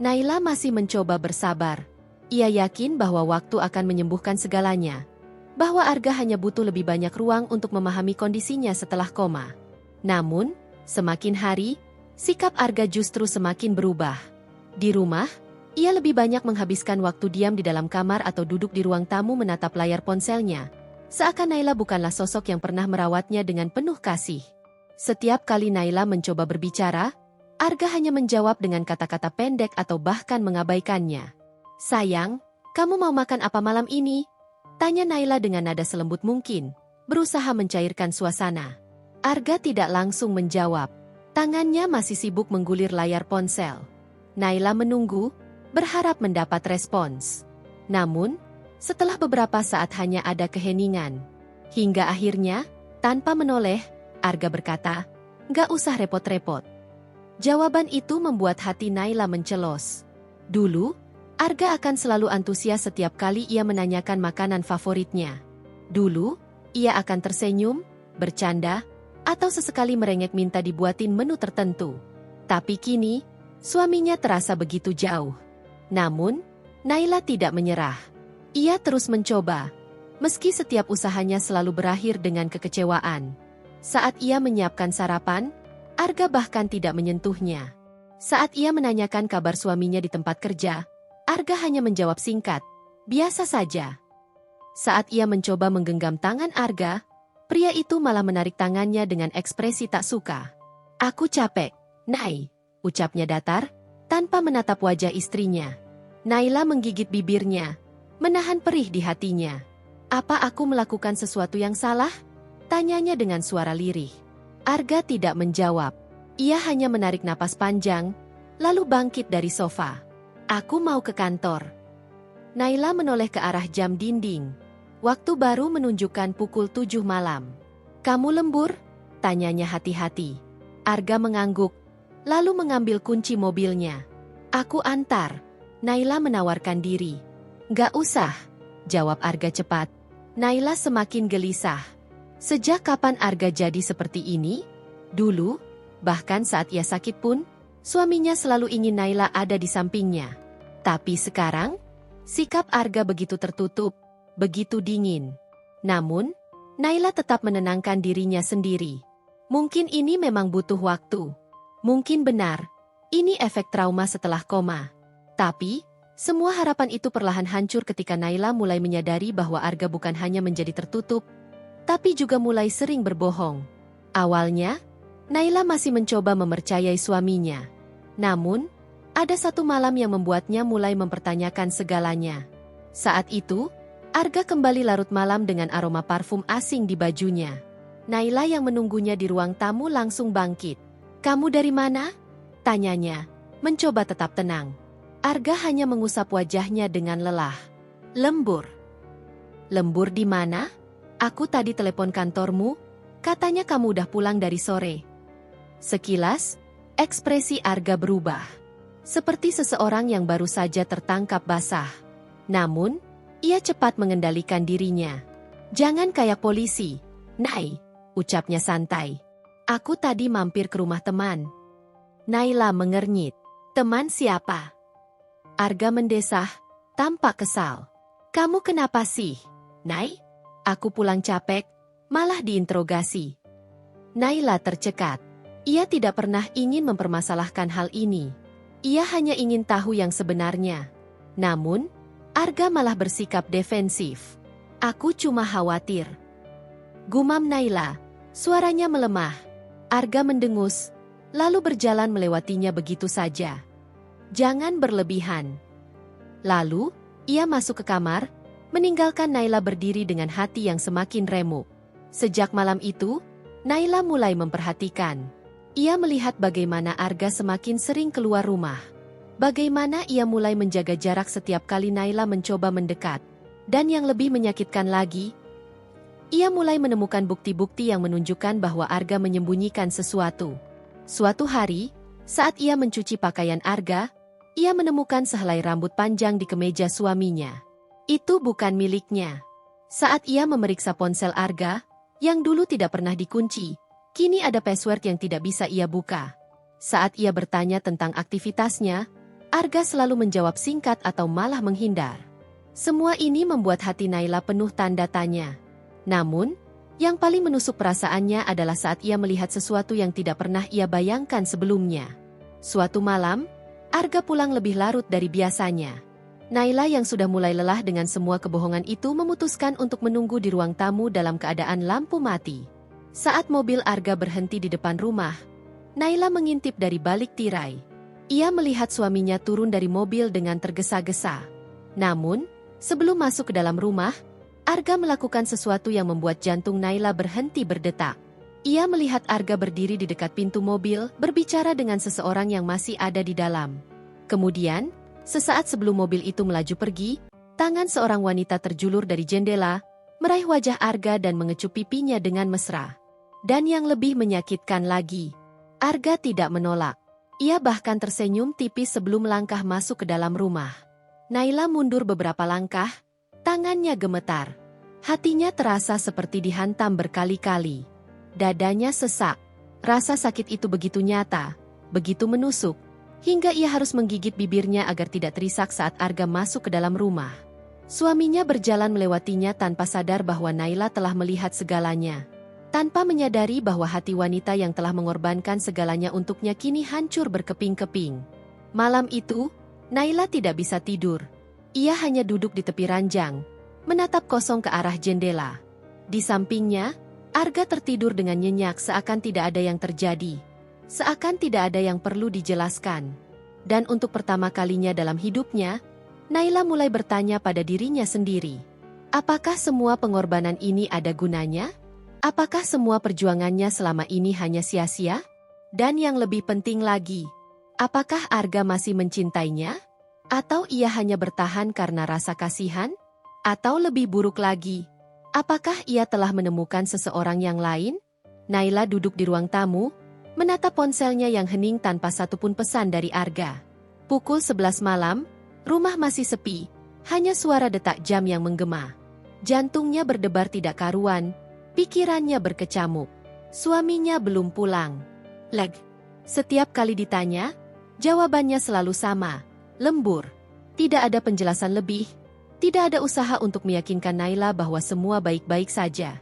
Naila masih mencoba bersabar. Ia yakin bahwa waktu akan menyembuhkan segalanya. Bahwa Arga hanya butuh lebih banyak ruang untuk memahami kondisinya setelah koma. Namun, semakin hari, sikap Arga justru semakin berubah. Di rumah, ia lebih banyak menghabiskan waktu diam di dalam kamar atau duduk di ruang tamu menatap layar ponselnya. Seakan Naila bukanlah sosok yang pernah merawatnya dengan penuh kasih. Setiap kali Naila mencoba berbicara, Arga hanya menjawab dengan kata-kata pendek atau bahkan mengabaikannya. Sayang, kamu mau makan apa malam ini? Tanya Naila dengan nada selembut mungkin, berusaha mencairkan suasana. Arga tidak langsung menjawab. Tangannya masih sibuk menggulir layar ponsel. Naila menunggu, berharap mendapat respons. Namun, setelah beberapa saat hanya ada keheningan. Hingga akhirnya, tanpa menoleh, Arga berkata, "Nggak usah repot-repot." Jawaban itu membuat hati Naila mencelos. Dulu, Arga akan selalu antusias setiap kali ia menanyakan makanan favoritnya. Dulu, ia akan tersenyum, bercanda, atau sesekali merengek minta dibuatin menu tertentu. Tapi kini, suaminya terasa begitu jauh. Namun, Naila tidak menyerah. Ia terus mencoba, meski setiap usahanya selalu berakhir dengan kekecewaan. Saat ia menyiapkan sarapan, Arga bahkan tidak menyentuhnya. Saat ia menanyakan kabar suaminya di tempat kerja, Arga hanya menjawab singkat, "Biasa saja." Saat ia mencoba menggenggam tangan Arga, pria itu malah menarik tangannya dengan ekspresi tak suka. "Aku capek, Nai," ucapnya datar, tanpa menatap wajah istrinya. Naila menggigit bibirnya, menahan perih di hatinya. "Apa aku melakukan sesuatu yang salah?" tanyanya dengan suara lirih. Arga tidak menjawab. Ia hanya menarik napas panjang, lalu bangkit dari sofa. "Aku mau ke kantor." Naila menoleh ke arah jam dinding. Waktu baru menunjukkan pukul 7 malam. "Kamu lembur?" tanyanya hati-hati. Arga mengangguk, lalu mengambil kunci mobilnya. "Aku antar." Naila menawarkan diri. "Nggak usah," jawab Arga cepat. Naila semakin gelisah. Sejak kapan Arga jadi seperti ini? Dulu, bahkan saat ia sakit pun, suaminya selalu ingin Naila ada di sampingnya. Tapi sekarang, sikap Arga begitu tertutup, begitu dingin. Namun, Naila tetap menenangkan dirinya sendiri. Mungkin ini memang butuh waktu. Mungkin benar, ini efek trauma setelah koma. Tapi, semua harapan itu perlahan hancur ketika Naila mulai menyadari bahwa Arga bukan hanya menjadi tertutup, tapi juga mulai sering berbohong. Awalnya, Naila masih mencoba mempercayai suaminya. Namun, ada satu malam yang membuatnya mulai mempertanyakan segalanya. Saat itu, Arga kembali larut malam dengan aroma parfum asing di bajunya. Naila yang menunggunya di ruang tamu langsung bangkit. "Kamu dari mana?" tanyanya, mencoba tetap tenang. Arga hanya mengusap wajahnya dengan lelah. Lembur. Lembur di mana? Aku tadi telepon kantormu, katanya kamu udah pulang dari sore. Sekilas, ekspresi Arga berubah. Seperti seseorang yang baru saja tertangkap basah. Namun, ia cepat mengendalikan dirinya. Jangan kayak polisi, Nay, ucapnya santai. Aku tadi mampir ke rumah teman. Naila mengernyit. Teman siapa? Arga mendesah, tampak kesal. Kamu kenapa sih, Nay? Aku pulang capek, malah diinterogasi. Naila tercekat. Ia tidak pernah ingin mempermasalahkan hal ini. Ia hanya ingin tahu yang sebenarnya. Namun, Arga malah bersikap defensif. Aku cuma khawatir. Gumam Naila, suaranya melemah. Arga mendengus, lalu berjalan melewatinya begitu saja. Jangan berlebihan. Lalu, ia masuk ke kamar, meninggalkan Naila berdiri dengan hati yang semakin remuk. Sejak malam itu, Naila mulai memperhatikan. Ia melihat bagaimana Arga semakin sering keluar rumah. Bagaimana ia mulai menjaga jarak setiap kali Naila mencoba mendekat. Dan yang lebih menyakitkan lagi, ia mulai menemukan bukti-bukti yang menunjukkan bahwa Arga menyembunyikan sesuatu. Suatu hari, saat ia mencuci pakaian Arga, ia menemukan sehelai rambut panjang di kemeja suaminya. Itu bukan miliknya. Saat ia memeriksa ponsel Arga, yang dulu tidak pernah dikunci, kini ada password yang tidak bisa ia buka. Saat ia bertanya tentang aktivitasnya, Arga selalu menjawab singkat atau malah menghindar. Semua ini membuat hati Naila penuh tanda tanya. Namun, yang paling menusuk perasaannya adalah saat ia melihat sesuatu yang tidak pernah ia bayangkan sebelumnya. Suatu malam, Arga pulang lebih larut dari biasanya. Naila yang sudah mulai lelah dengan semua kebohongan itu memutuskan untuk menunggu di ruang tamu dalam keadaan lampu mati. Saat mobil Arga berhenti di depan rumah, Naila mengintip dari balik tirai. Ia melihat suaminya turun dari mobil dengan tergesa-gesa. Namun, sebelum masuk ke dalam rumah, Arga melakukan sesuatu yang membuat jantung Naila berhenti berdetak. Ia melihat Arga berdiri di dekat pintu mobil, berbicara dengan seseorang yang masih ada di dalam. Kemudian, sesaat sebelum mobil itu melaju pergi, tangan seorang wanita terjulur dari jendela, meraih wajah Arga dan mengecup pipinya dengan mesra. Dan yang lebih menyakitkan lagi, Arga tidak menolak. Ia bahkan tersenyum tipis sebelum melangkah masuk ke dalam rumah. Naila mundur beberapa langkah, tangannya gemetar. Hatinya terasa seperti dihantam berkali-kali. Dadanya sesak. Rasa sakit itu begitu nyata, begitu menusuk, hingga ia harus menggigit bibirnya agar tidak terisak saat Arga masuk ke dalam rumah. Suaminya berjalan melewatinya tanpa sadar bahwa Naila telah melihat segalanya. Tanpa menyadari bahwa hati wanita yang telah mengorbankan segalanya untuknya kini hancur berkeping-keping. Malam itu, Naila tidak bisa tidur. Ia hanya duduk di tepi ranjang, menatap kosong ke arah jendela. Di sampingnya, Arga tertidur dengan nyenyak seakan tidak ada yang terjadi. Seakan tidak ada yang perlu dijelaskan. Dan untuk pertama kalinya dalam hidupnya, Naila mulai bertanya pada dirinya sendiri. Apakah semua pengorbanan ini ada gunanya? Apakah semua perjuangannya selama ini hanya sia-sia? Dan yang lebih penting lagi, apakah Arga masih mencintainya? Atau ia hanya bertahan karena rasa kasihan? Atau lebih buruk lagi, apakah ia telah menemukan seseorang yang lain? Naila duduk di ruang tamu, menatap ponselnya yang hening tanpa satupun pesan dari Arga. Pukul 11 malam, rumah masih sepi, hanya suara detak jam yang menggema. Jantungnya berdebar tidak karuan, pikirannya berkecamuk. Suaminya belum pulang. Setiap kali ditanya, jawabannya selalu sama, lembur. Tidak ada penjelasan lebih. Tidak ada usaha untuk meyakinkan Naila bahwa semua baik-baik saja.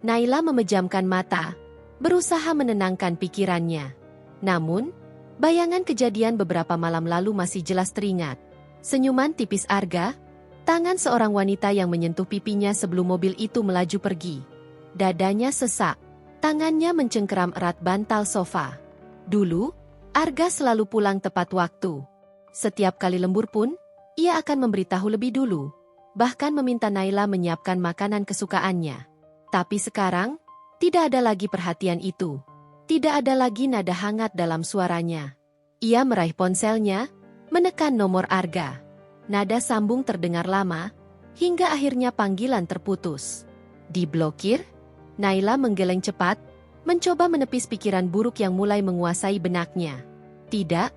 Naila memejamkan mata, berusaha menenangkan pikirannya. Namun, bayangan kejadian beberapa malam lalu masih jelas teringat. Senyuman tipis Arga, tangan seorang wanita yang menyentuh pipinya sebelum mobil itu melaju pergi. Dadanya sesak, tangannya mencengkeram erat bantal sofa. Dulu, Arga selalu pulang tepat waktu. Setiap kali lembur pun, ia akan memberitahu lebih dulu, bahkan meminta Naila menyiapkan makanan kesukaannya. Tapi sekarang, tidak ada lagi perhatian itu. Tidak ada lagi nada hangat dalam suaranya. Ia meraih ponselnya, menekan nomor Arga. Nada sambung terdengar lama, hingga akhirnya panggilan terputus. Diblokir? Naila menggeleng cepat, mencoba menepis pikiran buruk yang mulai menguasai benaknya. Tidak,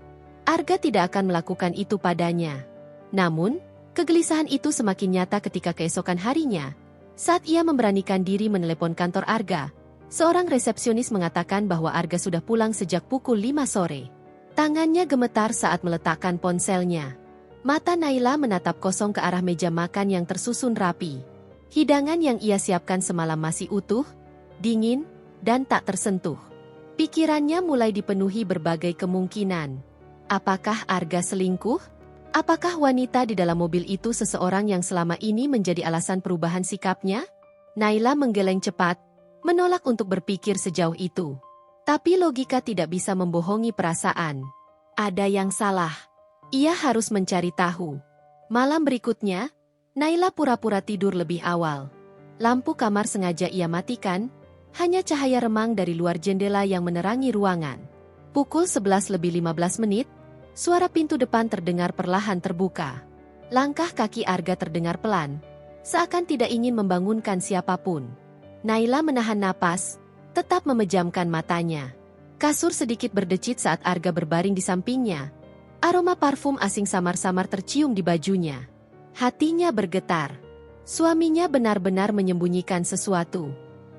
Arga tidak akan melakukan itu padanya. Namun, kegelisahan itu semakin nyata ketika keesokan harinya. Saat ia memberanikan diri menelepon kantor Arga, seorang resepsionis mengatakan bahwa Arga sudah pulang sejak pukul 5 sore. Tangannya gemetar saat meletakkan ponselnya. Mata Naila menatap kosong ke arah meja makan yang tersusun rapi. Hidangan yang ia siapkan semalam masih utuh, dingin, dan tak tersentuh. Pikirannya mulai dipenuhi berbagai kemungkinan. Apakah Arga selingkuh? Apakah wanita di dalam mobil itu seseorang yang selama ini menjadi alasan perubahan sikapnya? Naila menggeleng cepat, menolak untuk berpikir sejauh itu. Tapi logika tidak bisa membohongi perasaan. Ada yang salah. Ia harus mencari tahu. Malam berikutnya, Naila pura-pura tidur lebih awal. Lampu kamar sengaja ia matikan, hanya cahaya remang dari luar jendela yang menerangi ruangan. Pukul 11:15, suara pintu depan terdengar perlahan terbuka. Langkah kaki Arga terdengar pelan, seakan tidak ingin membangunkan siapapun. Naila menahan napas, tetap memejamkan matanya. Kasur sedikit berdecit saat Arga berbaring di sampingnya. Aroma parfum asing samar-samar tercium di bajunya. Hatinya bergetar. Suaminya benar-benar menyembunyikan sesuatu.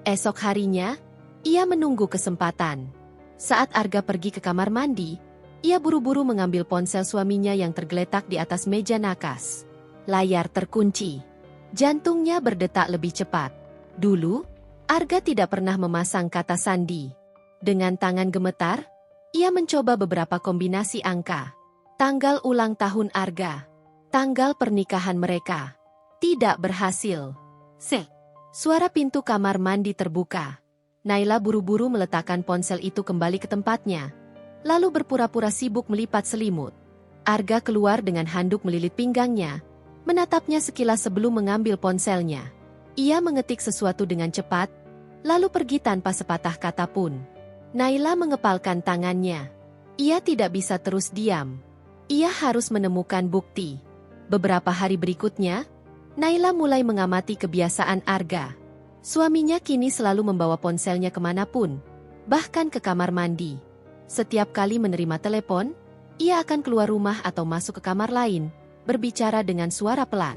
Esok harinya, ia menunggu kesempatan. Saat Arga pergi ke kamar mandi, ia buru-buru mengambil ponsel suaminya yang tergeletak di atas meja nakas. Layar terkunci. Jantungnya berdetak lebih cepat. Dulu, Arga tidak pernah memasang kata sandi. Dengan tangan gemetar, ia mencoba beberapa kombinasi angka. Tanggal ulang tahun Arga. Tanggal pernikahan mereka. Tidak berhasil. Suara pintu kamar mandi terbuka. Naila buru-buru meletakkan ponsel itu kembali ke tempatnya. Lalu berpura-pura sibuk melipat selimut. Arga keluar dengan handuk melilit pinggangnya, menatapnya sekilas sebelum mengambil ponselnya. Ia mengetik sesuatu dengan cepat, lalu pergi tanpa sepatah kata pun. Naila mengepalkan tangannya. Ia tidak bisa terus diam. Ia harus menemukan bukti. Beberapa hari berikutnya, Naila mulai mengamati kebiasaan Arga. Suaminya kini selalu membawa ponselnya kemanapun, bahkan ke kamar mandi. Setiap kali menerima telepon, ia akan keluar rumah atau masuk ke kamar lain, berbicara dengan suara pelan.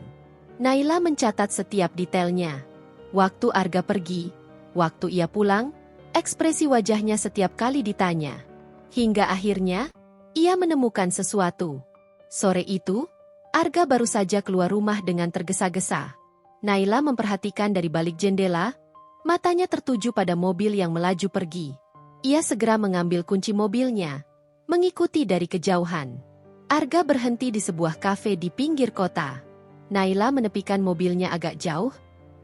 Naila mencatat setiap detailnya. Waktu Arga pergi, waktu ia pulang, ekspresi wajahnya setiap kali ditanya. Hingga akhirnya, ia menemukan sesuatu. Sore itu, Arga baru saja keluar rumah dengan tergesa-gesa. Naila memperhatikan dari balik jendela, matanya tertuju pada mobil yang melaju pergi. Ia segera mengambil kunci mobilnya, mengikuti dari kejauhan. Arga berhenti di sebuah kafe di pinggir kota. Naila menepikan mobilnya agak jauh,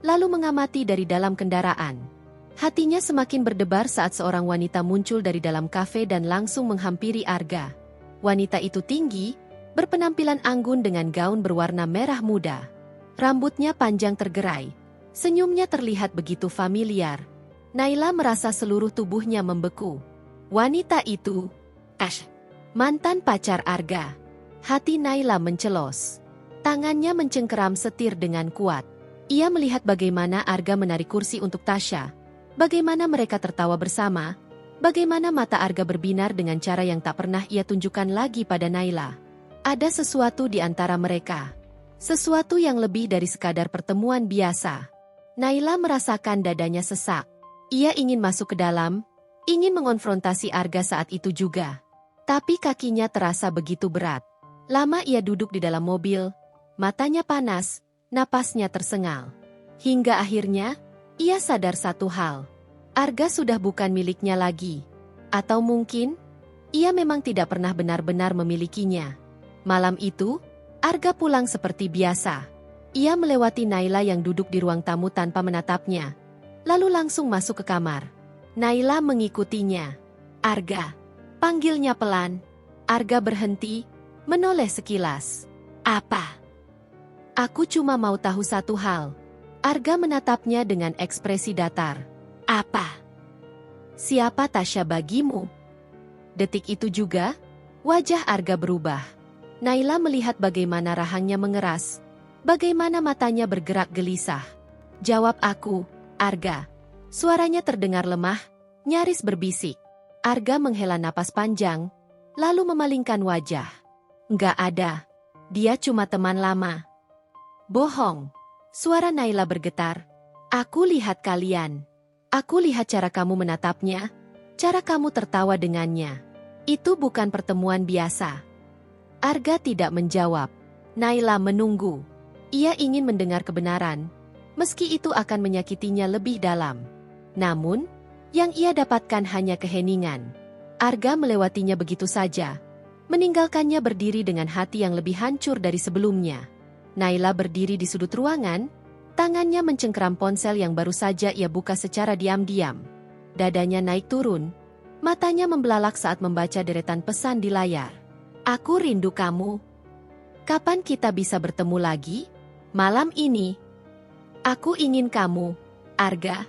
lalu mengamati dari dalam kendaraan. Hatinya semakin berdebar saat seorang wanita muncul dari dalam kafe dan langsung menghampiri Arga. Wanita itu tinggi, berpenampilan anggun dengan gaun berwarna merah muda. Rambutnya panjang tergerai, senyumnya terlihat begitu familiar. Naila merasa seluruh tubuhnya membeku. Wanita itu, mantan pacar Arga. Hati Naila mencelos. Tangannya mencengkeram setir dengan kuat. Ia melihat bagaimana Arga menarik kursi untuk Tasya, bagaimana mereka tertawa bersama, bagaimana mata Arga berbinar dengan cara yang tak pernah ia tunjukkan lagi pada Naila. Ada sesuatu di antara mereka. Sesuatu yang lebih dari sekadar pertemuan biasa. Naila merasakan dadanya sesak. Ia ingin masuk ke dalam, ingin mengonfrontasi Arga saat itu juga. Tapi kakinya terasa begitu berat. Lama ia duduk di dalam mobil, matanya panas, napasnya tersengal. Hingga akhirnya, ia sadar satu hal. Arga sudah bukan miliknya lagi. Atau mungkin, ia memang tidak pernah benar-benar memilikinya. Malam itu, Arga pulang seperti biasa. Ia melewati Naila yang duduk di ruang tamu tanpa menatapnya, lalu langsung masuk ke kamar. Naila mengikutinya. Arga, panggilnya pelan. Arga berhenti, menoleh sekilas. Apa? Aku cuma mau tahu satu hal. Arga menatapnya dengan ekspresi datar. Apa? Siapa Tasya bagimu? Detik itu juga, wajah Arga berubah. Naila melihat bagaimana rahangnya mengeras, bagaimana matanya bergerak gelisah. Jawab aku, Arga. Suaranya terdengar lemah, nyaris berbisik. Arga menghela napas panjang, lalu memalingkan wajah. Nggak ada. Dia cuma teman lama. Bohong. Suara Naila bergetar. Aku lihat kalian. Aku lihat cara kamu menatapnya, cara kamu tertawa dengannya. Itu bukan pertemuan biasa. Arga tidak menjawab. Naila menunggu. Ia ingin mendengar kebenaran, meski itu akan menyakitinya lebih dalam. Namun, yang ia dapatkan hanya keheningan. Arga melewatinya begitu saja, meninggalkannya berdiri dengan hati yang lebih hancur dari sebelumnya. Naila berdiri di sudut ruangan, tangannya mencengkeram ponsel yang baru saja ia buka secara diam-diam. Dadanya naik turun, matanya membelalak saat membaca deretan pesan di layar. Aku rindu kamu. Kapan kita bisa bertemu lagi? Malam ini. Aku ingin kamu, Arga.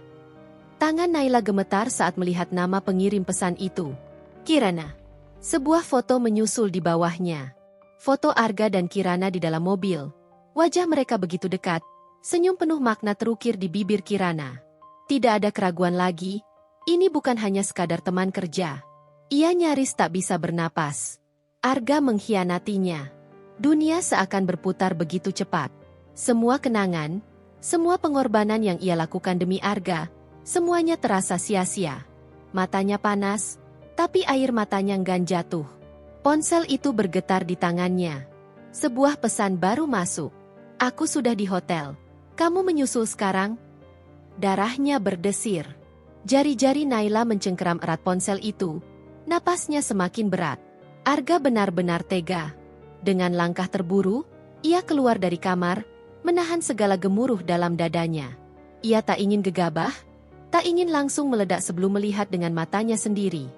Tangan Naila gemetar saat melihat nama pengirim pesan itu. Kirana. Sebuah foto menyusul di bawahnya. Foto Arga dan Kirana di dalam mobil. Wajah mereka begitu dekat. Senyum penuh makna terukir di bibir Kirana. Tidak ada keraguan lagi. Ini bukan hanya sekadar teman kerja. Ia nyaris tak bisa bernapas. Arga mengkhianatinya. Dunia seakan berputar begitu cepat. Semua kenangan, semua pengorbanan yang ia lakukan demi Arga, semuanya terasa sia-sia. Matanya panas, tapi air matanya enggan jatuh. Ponsel itu bergetar di tangannya. Sebuah pesan baru masuk. Aku sudah di hotel. Kamu menyusul sekarang? Darahnya berdesir. Jari-jari Naila mencengkeram erat ponsel itu. Napasnya semakin berat. Arga benar-benar tega. Dengan langkah terburu, ia keluar dari kamar, menahan segala gemuruh dalam dadanya. Ia tak ingin gegabah, tak ingin langsung meledak sebelum melihat dengan matanya sendiri.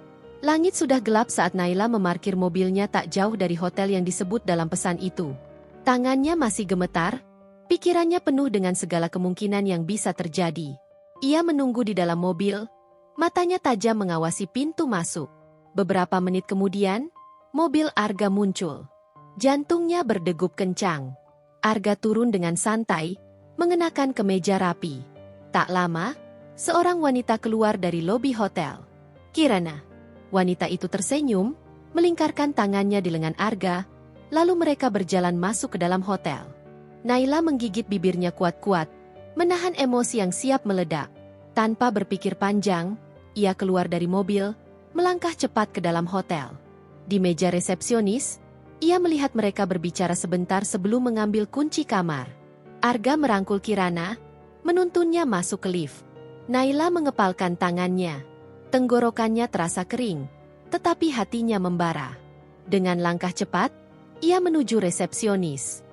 Langit sudah gelap saat Naila memarkir mobilnya tak jauh dari hotel yang disebut dalam pesan itu. Tangannya masih gemetar, pikirannya penuh dengan segala kemungkinan yang bisa terjadi. Ia menunggu di dalam mobil, matanya tajam mengawasi pintu masuk. Beberapa menit kemudian, mobil Arga muncul. Jantungnya berdegup kencang. Arga turun dengan santai, mengenakan kemeja rapi. Tak lama, seorang wanita keluar dari lobi hotel. Kirana. Wanita itu tersenyum, melingkarkan tangannya di lengan Arga, lalu mereka berjalan masuk ke dalam hotel. Naila menggigit bibirnya kuat-kuat, menahan emosi yang siap meledak. Tanpa berpikir panjang, ia keluar dari mobil, melangkah cepat ke dalam hotel. Di meja resepsionis, ia melihat mereka berbicara sebentar sebelum mengambil kunci kamar. Arga merangkul Kirana, menuntunnya masuk ke lift. Naila mengepalkan tangannya. Tenggorokannya terasa kering, tetapi hatinya membara. Dengan langkah cepat, ia menuju resepsionis.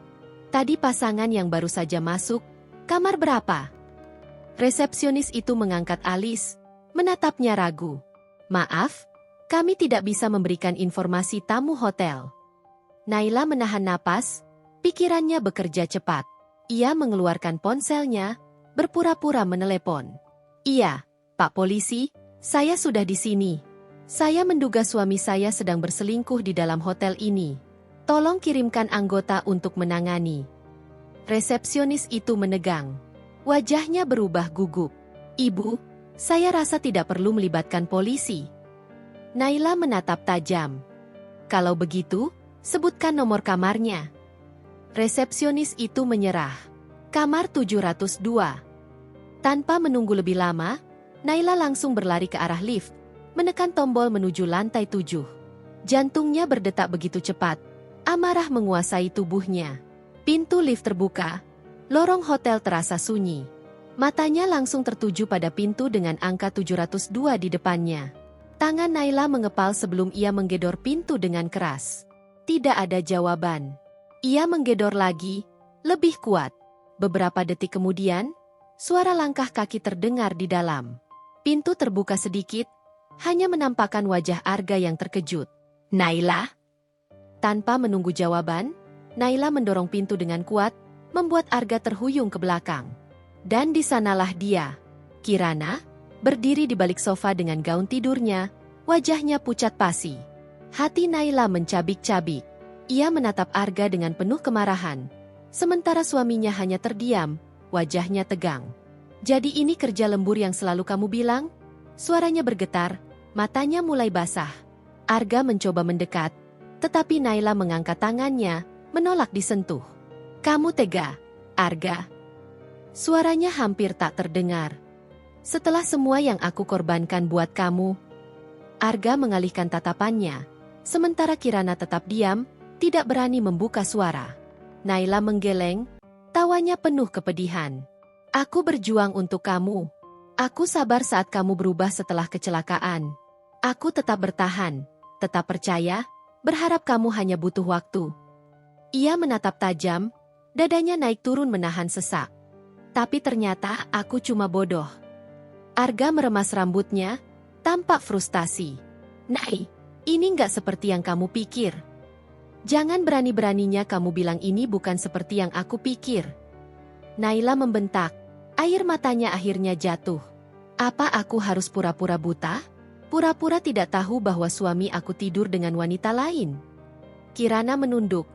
Tadi pasangan yang baru saja masuk, kamar berapa? Resepsionis itu mengangkat alis, menatapnya ragu. Maaf, kami tidak bisa memberikan informasi tamu hotel. Naila menahan napas, pikirannya bekerja cepat. Ia mengeluarkan ponselnya, berpura-pura menelepon. Iya, Pak Polisi, saya sudah di sini. Saya menduga suami saya sedang berselingkuh di dalam hotel ini. Tolong kirimkan anggota untuk menangani. Resepsionis itu menegang. Wajahnya berubah gugup. Ibu, saya rasa tidak perlu melibatkan polisi. Naila menatap tajam. Kalau begitu, sebutkan nomor kamarnya. Resepsionis itu menyerah. Kamar 702. Tanpa menunggu lebih lama, Naila langsung berlari ke arah lift, menekan tombol menuju lantai 7. Jantungnya berdetak begitu cepat, amarah menguasai tubuhnya. Pintu lift terbuka, lorong hotel terasa sunyi. Matanya langsung tertuju pada pintu dengan angka 702 di depannya. Tangan Naila mengepal sebelum ia menggedor pintu dengan keras. Tidak ada jawaban. Ia menggedor lagi, lebih kuat. Beberapa detik kemudian, suara langkah kaki terdengar di dalam. Pintu terbuka sedikit, hanya menampakkan wajah Arga yang terkejut. Naila? Tanpa menunggu jawaban, Naila mendorong pintu dengan kuat, membuat Arga terhuyung ke belakang. Dan di sanalah dia, Kirana, berdiri di balik sofa dengan gaun tidurnya, wajahnya pucat pasi. Hati Naila mencabik-cabik. Ia menatap Arga dengan penuh kemarahan. Sementara suaminya hanya terdiam, wajahnya tegang. Jadi ini kerja lembur yang selalu kamu bilang? Suaranya bergetar, matanya mulai basah. Arga mencoba mendekat, tetapi Naila mengangkat tangannya, menolak disentuh. Kamu tega, Arga. Suaranya hampir tak terdengar. Setelah semua yang aku korbankan buat kamu. Arga mengalihkan tatapannya, sementara Kirana tetap diam, tidak berani membuka suara. Naila menggeleng, tawanya penuh kepedihan. Aku berjuang untuk kamu. Aku sabar saat kamu berubah setelah kecelakaan. Aku tetap bertahan, tetap percaya, berharap kamu hanya butuh waktu. Ia menatap tajam, dadanya naik turun menahan sesak. Tapi ternyata aku cuma bodoh. Arga meremas rambutnya, tampak frustasi. Nai, ini nggak seperti yang kamu pikir. Jangan berani-beraninya kamu bilang ini bukan seperti yang aku pikir. Naila membentak, air matanya akhirnya jatuh. Apa aku harus pura-pura buta? Pura-pura tidak tahu bahwa suami aku tidur dengan wanita lain? Kirana menunduk,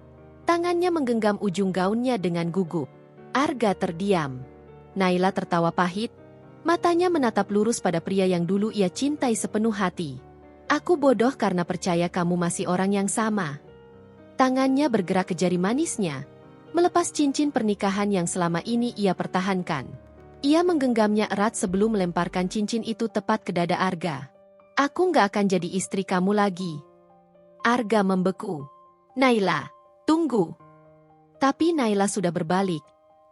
tangannya menggenggam ujung gaunnya dengan gugup. Arga terdiam. Naila tertawa pahit, matanya menatap lurus pada pria yang dulu ia cintai sepenuh hati. Aku bodoh karena percaya kamu masih orang yang sama. Tangannya bergerak ke jari manisnya, melepas cincin pernikahan yang selama ini ia pertahankan. Ia menggenggamnya erat sebelum melemparkan cincin itu tepat ke dada Arga. Aku nggak akan jadi istri kamu lagi. Arga membeku. Naila, tunggu. Tapi Naila sudah berbalik,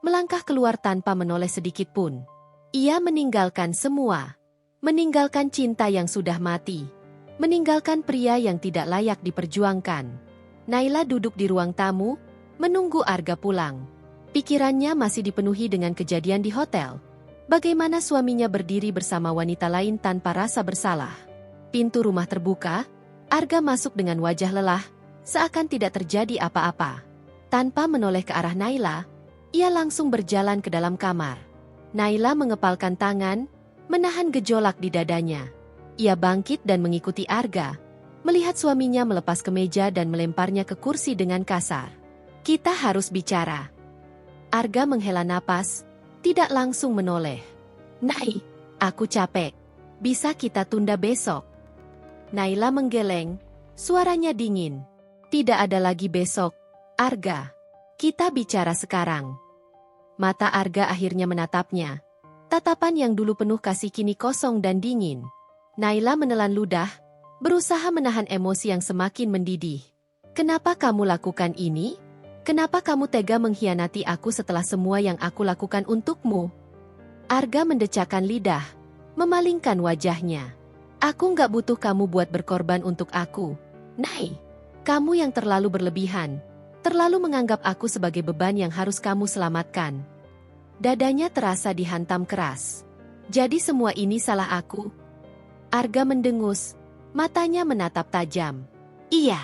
melangkah keluar tanpa menoleh sedikit pun. Ia meninggalkan semua. Meninggalkan cinta yang sudah mati. Meninggalkan pria yang tidak layak diperjuangkan. Naila duduk di ruang tamu, menunggu Arga pulang. Pikirannya masih dipenuhi dengan kejadian di hotel. Bagaimana suaminya berdiri bersama wanita lain tanpa rasa bersalah. Pintu rumah terbuka, Arga masuk dengan wajah lelah, seakan tidak terjadi apa-apa. Tanpa menoleh ke arah Naila, ia langsung berjalan ke dalam kamar. Naila mengepalkan tangan, menahan gejolak di dadanya. Ia bangkit dan mengikuti Arga. Melihat suaminya melepas kemeja dan melemparnya ke kursi dengan kasar. Kita harus bicara. Arga menghela napas, tidak langsung menoleh. Nai, aku capek. Bisa kita tunda besok? Naila menggeleng, suaranya dingin. Tidak ada lagi besok, Arga. Kita bicara sekarang. Mata Arga akhirnya menatapnya. Tatapan yang dulu penuh kasih kini kosong dan dingin. Naila menelan ludah, berusaha menahan emosi yang semakin mendidih. Kenapa kamu lakukan ini? Kenapa kamu tega mengkhianati aku setelah semua yang aku lakukan untukmu? Arga mendecakkan lidah, memalingkan wajahnya. Aku nggak butuh kamu buat berkorban untuk aku. Nai, kamu yang terlalu berlebihan. Terlalu menganggap aku sebagai beban yang harus kamu selamatkan. Dadanya terasa dihantam keras. Jadi semua ini salah aku? Arga mendengus. Matanya menatap tajam. Iya,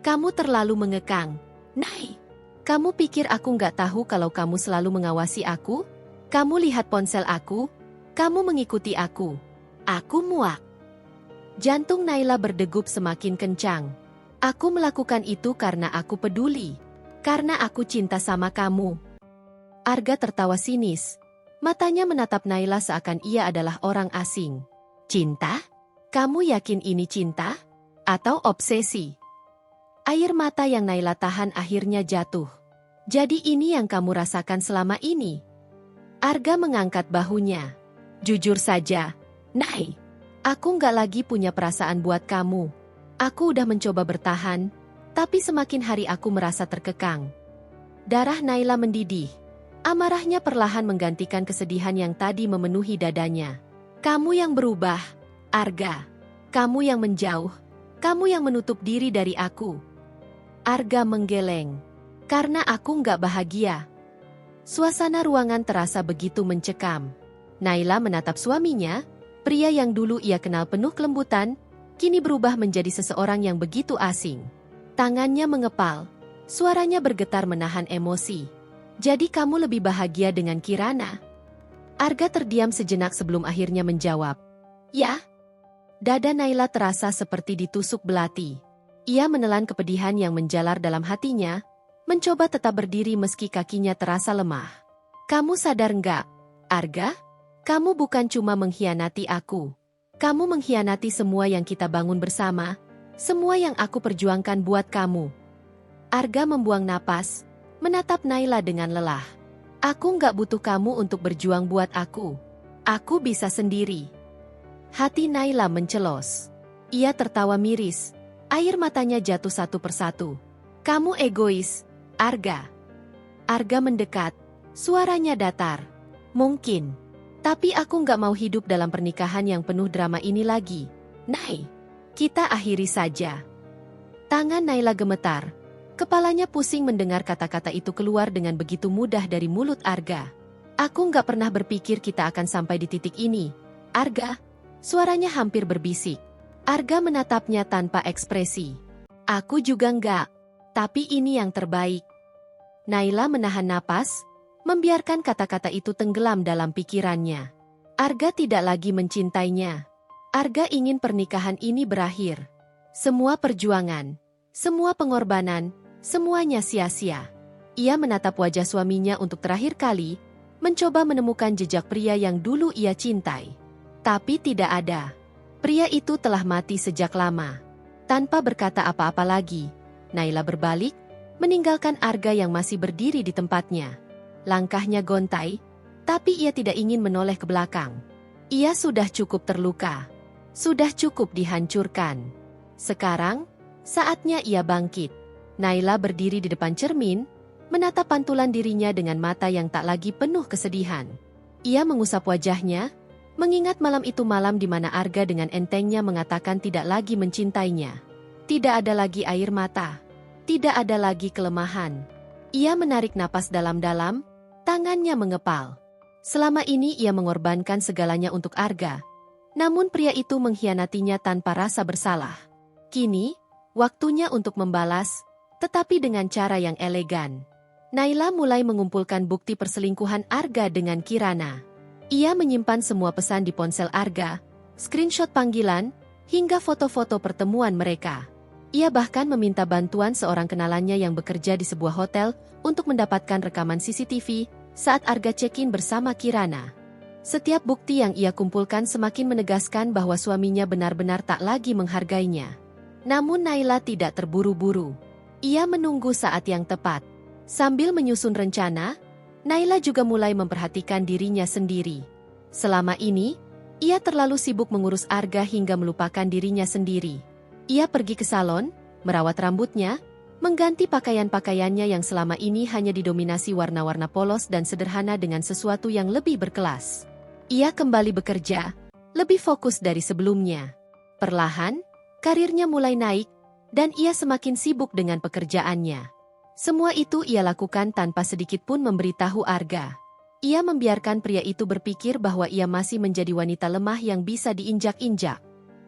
kamu terlalu mengekang. Nai, kamu pikir aku nggak tahu kalau kamu selalu mengawasi aku? Kamu lihat ponsel aku? Kamu mengikuti aku? Aku muak. Jantung Naila berdegup semakin kencang. Aku melakukan itu karena aku peduli. Karena aku cinta sama kamu. Arga tertawa sinis. Matanya menatap Naila seakan ia adalah orang asing. Cinta? Kamu yakin ini cinta? Atau obsesi? Air mata yang Naila tahan akhirnya jatuh. Jadi ini yang kamu rasakan selama ini? Arga mengangkat bahunya. Jujur saja, Nai, aku nggak lagi punya perasaan buat kamu. Aku udah mencoba bertahan, tapi semakin hari aku merasa terkekang. Darah Naila mendidih. Amarahnya perlahan menggantikan kesedihan yang tadi memenuhi dadanya. Kamu yang berubah. Arga, kamu yang menjauh, kamu yang menutup diri dari aku. Arga menggeleng, karena aku nggak bahagia. Suasana ruangan terasa begitu mencekam. Naila menatap suaminya, pria yang dulu ia kenal penuh kelembutan, kini berubah menjadi seseorang yang begitu asing. Tangannya mengepal, suaranya bergetar menahan emosi. Jadi kamu lebih bahagia dengan Kirana? Arga terdiam sejenak sebelum akhirnya menjawab. Ya. Dada Naila terasa seperti ditusuk belati. Ia menelan kepedihan yang menjalar dalam hatinya, mencoba tetap berdiri meski kakinya terasa lemah. Kamu sadar nggak, Arga? Kamu bukan cuma mengkhianati aku. Kamu mengkhianati semua yang kita bangun bersama, semua yang aku perjuangkan buat kamu. Arga membuang napas, menatap Naila dengan lelah. Aku nggak butuh kamu untuk berjuang buat aku. Aku bisa sendiri. Hati Naila mencelos. Ia tertawa miris. Air matanya jatuh satu persatu. Kamu egois, Arga. Arga mendekat. Suaranya datar. Mungkin. Tapi aku nggak mau hidup dalam pernikahan yang penuh drama ini lagi. Nay, kita akhiri saja. Tangan Naila gemetar. Kepalanya pusing mendengar kata-kata itu keluar dengan begitu mudah dari mulut Arga. Aku nggak pernah berpikir kita akan sampai di titik ini. Arga, suaranya hampir berbisik. Arga menatapnya tanpa ekspresi. Aku juga enggak. Tapi ini yang terbaik. Naila menahan napas, membiarkan kata-kata itu tenggelam dalam pikirannya. Arga tidak lagi mencintainya. Arga ingin pernikahan ini berakhir. Semua perjuangan, semua pengorbanan, semuanya sia-sia. Ia menatap wajah suaminya untuk terakhir kali, mencoba menemukan jejak pria yang dulu ia cintai. Tapi tidak ada. Pria itu telah mati sejak lama. Tanpa berkata apa-apa lagi, Naila berbalik, meninggalkan Arga yang masih berdiri di tempatnya. Langkahnya gontai, tapi ia tidak ingin menoleh ke belakang. Ia sudah cukup terluka. Sudah cukup dihancurkan. Sekarang, saatnya ia bangkit. Naila berdiri di depan cermin, menatap pantulan dirinya dengan mata yang tak lagi penuh kesedihan. Ia mengusap wajahnya, mengingat malam itu malam di mana Arga dengan entengnya mengatakan tidak lagi mencintainya. Tidak ada lagi air mata. Tidak ada lagi kelemahan. Ia menarik napas dalam-dalam, tangannya mengepal. Selama ini ia mengorbankan segalanya untuk Arga. Namun pria itu mengkhianatinya tanpa rasa bersalah. Kini, waktunya untuk membalas, tetapi dengan cara yang elegan. Naila mulai mengumpulkan bukti perselingkuhan Arga dengan Kirana. Ia menyimpan semua pesan di ponsel Arga, screenshot panggilan, hingga foto-foto pertemuan mereka. Ia bahkan meminta bantuan seorang kenalannya yang bekerja di sebuah hotel untuk mendapatkan rekaman CCTV saat Arga check-in bersama Kirana. Setiap bukti yang ia kumpulkan semakin menegaskan bahwa suaminya benar-benar tak lagi menghargainya. Namun Naila tidak terburu-buru. Ia menunggu saat yang tepat. Sambil menyusun rencana, Naila juga mulai memperhatikan dirinya sendiri. Selama ini, ia terlalu sibuk mengurus Arga hingga melupakan dirinya sendiri. Ia pergi ke salon, merawat rambutnya, mengganti pakaian-pakaiannya yang selama ini hanya didominasi warna-warna polos dan sederhana dengan sesuatu yang lebih berkelas. Ia kembali bekerja, lebih fokus dari sebelumnya. Perlahan, karirnya mulai naik, dan ia semakin sibuk dengan pekerjaannya. Semua itu ia lakukan tanpa sedikit pun memberitahu Arga. Ia membiarkan pria itu berpikir bahwa ia masih menjadi wanita lemah yang bisa diinjak-injak.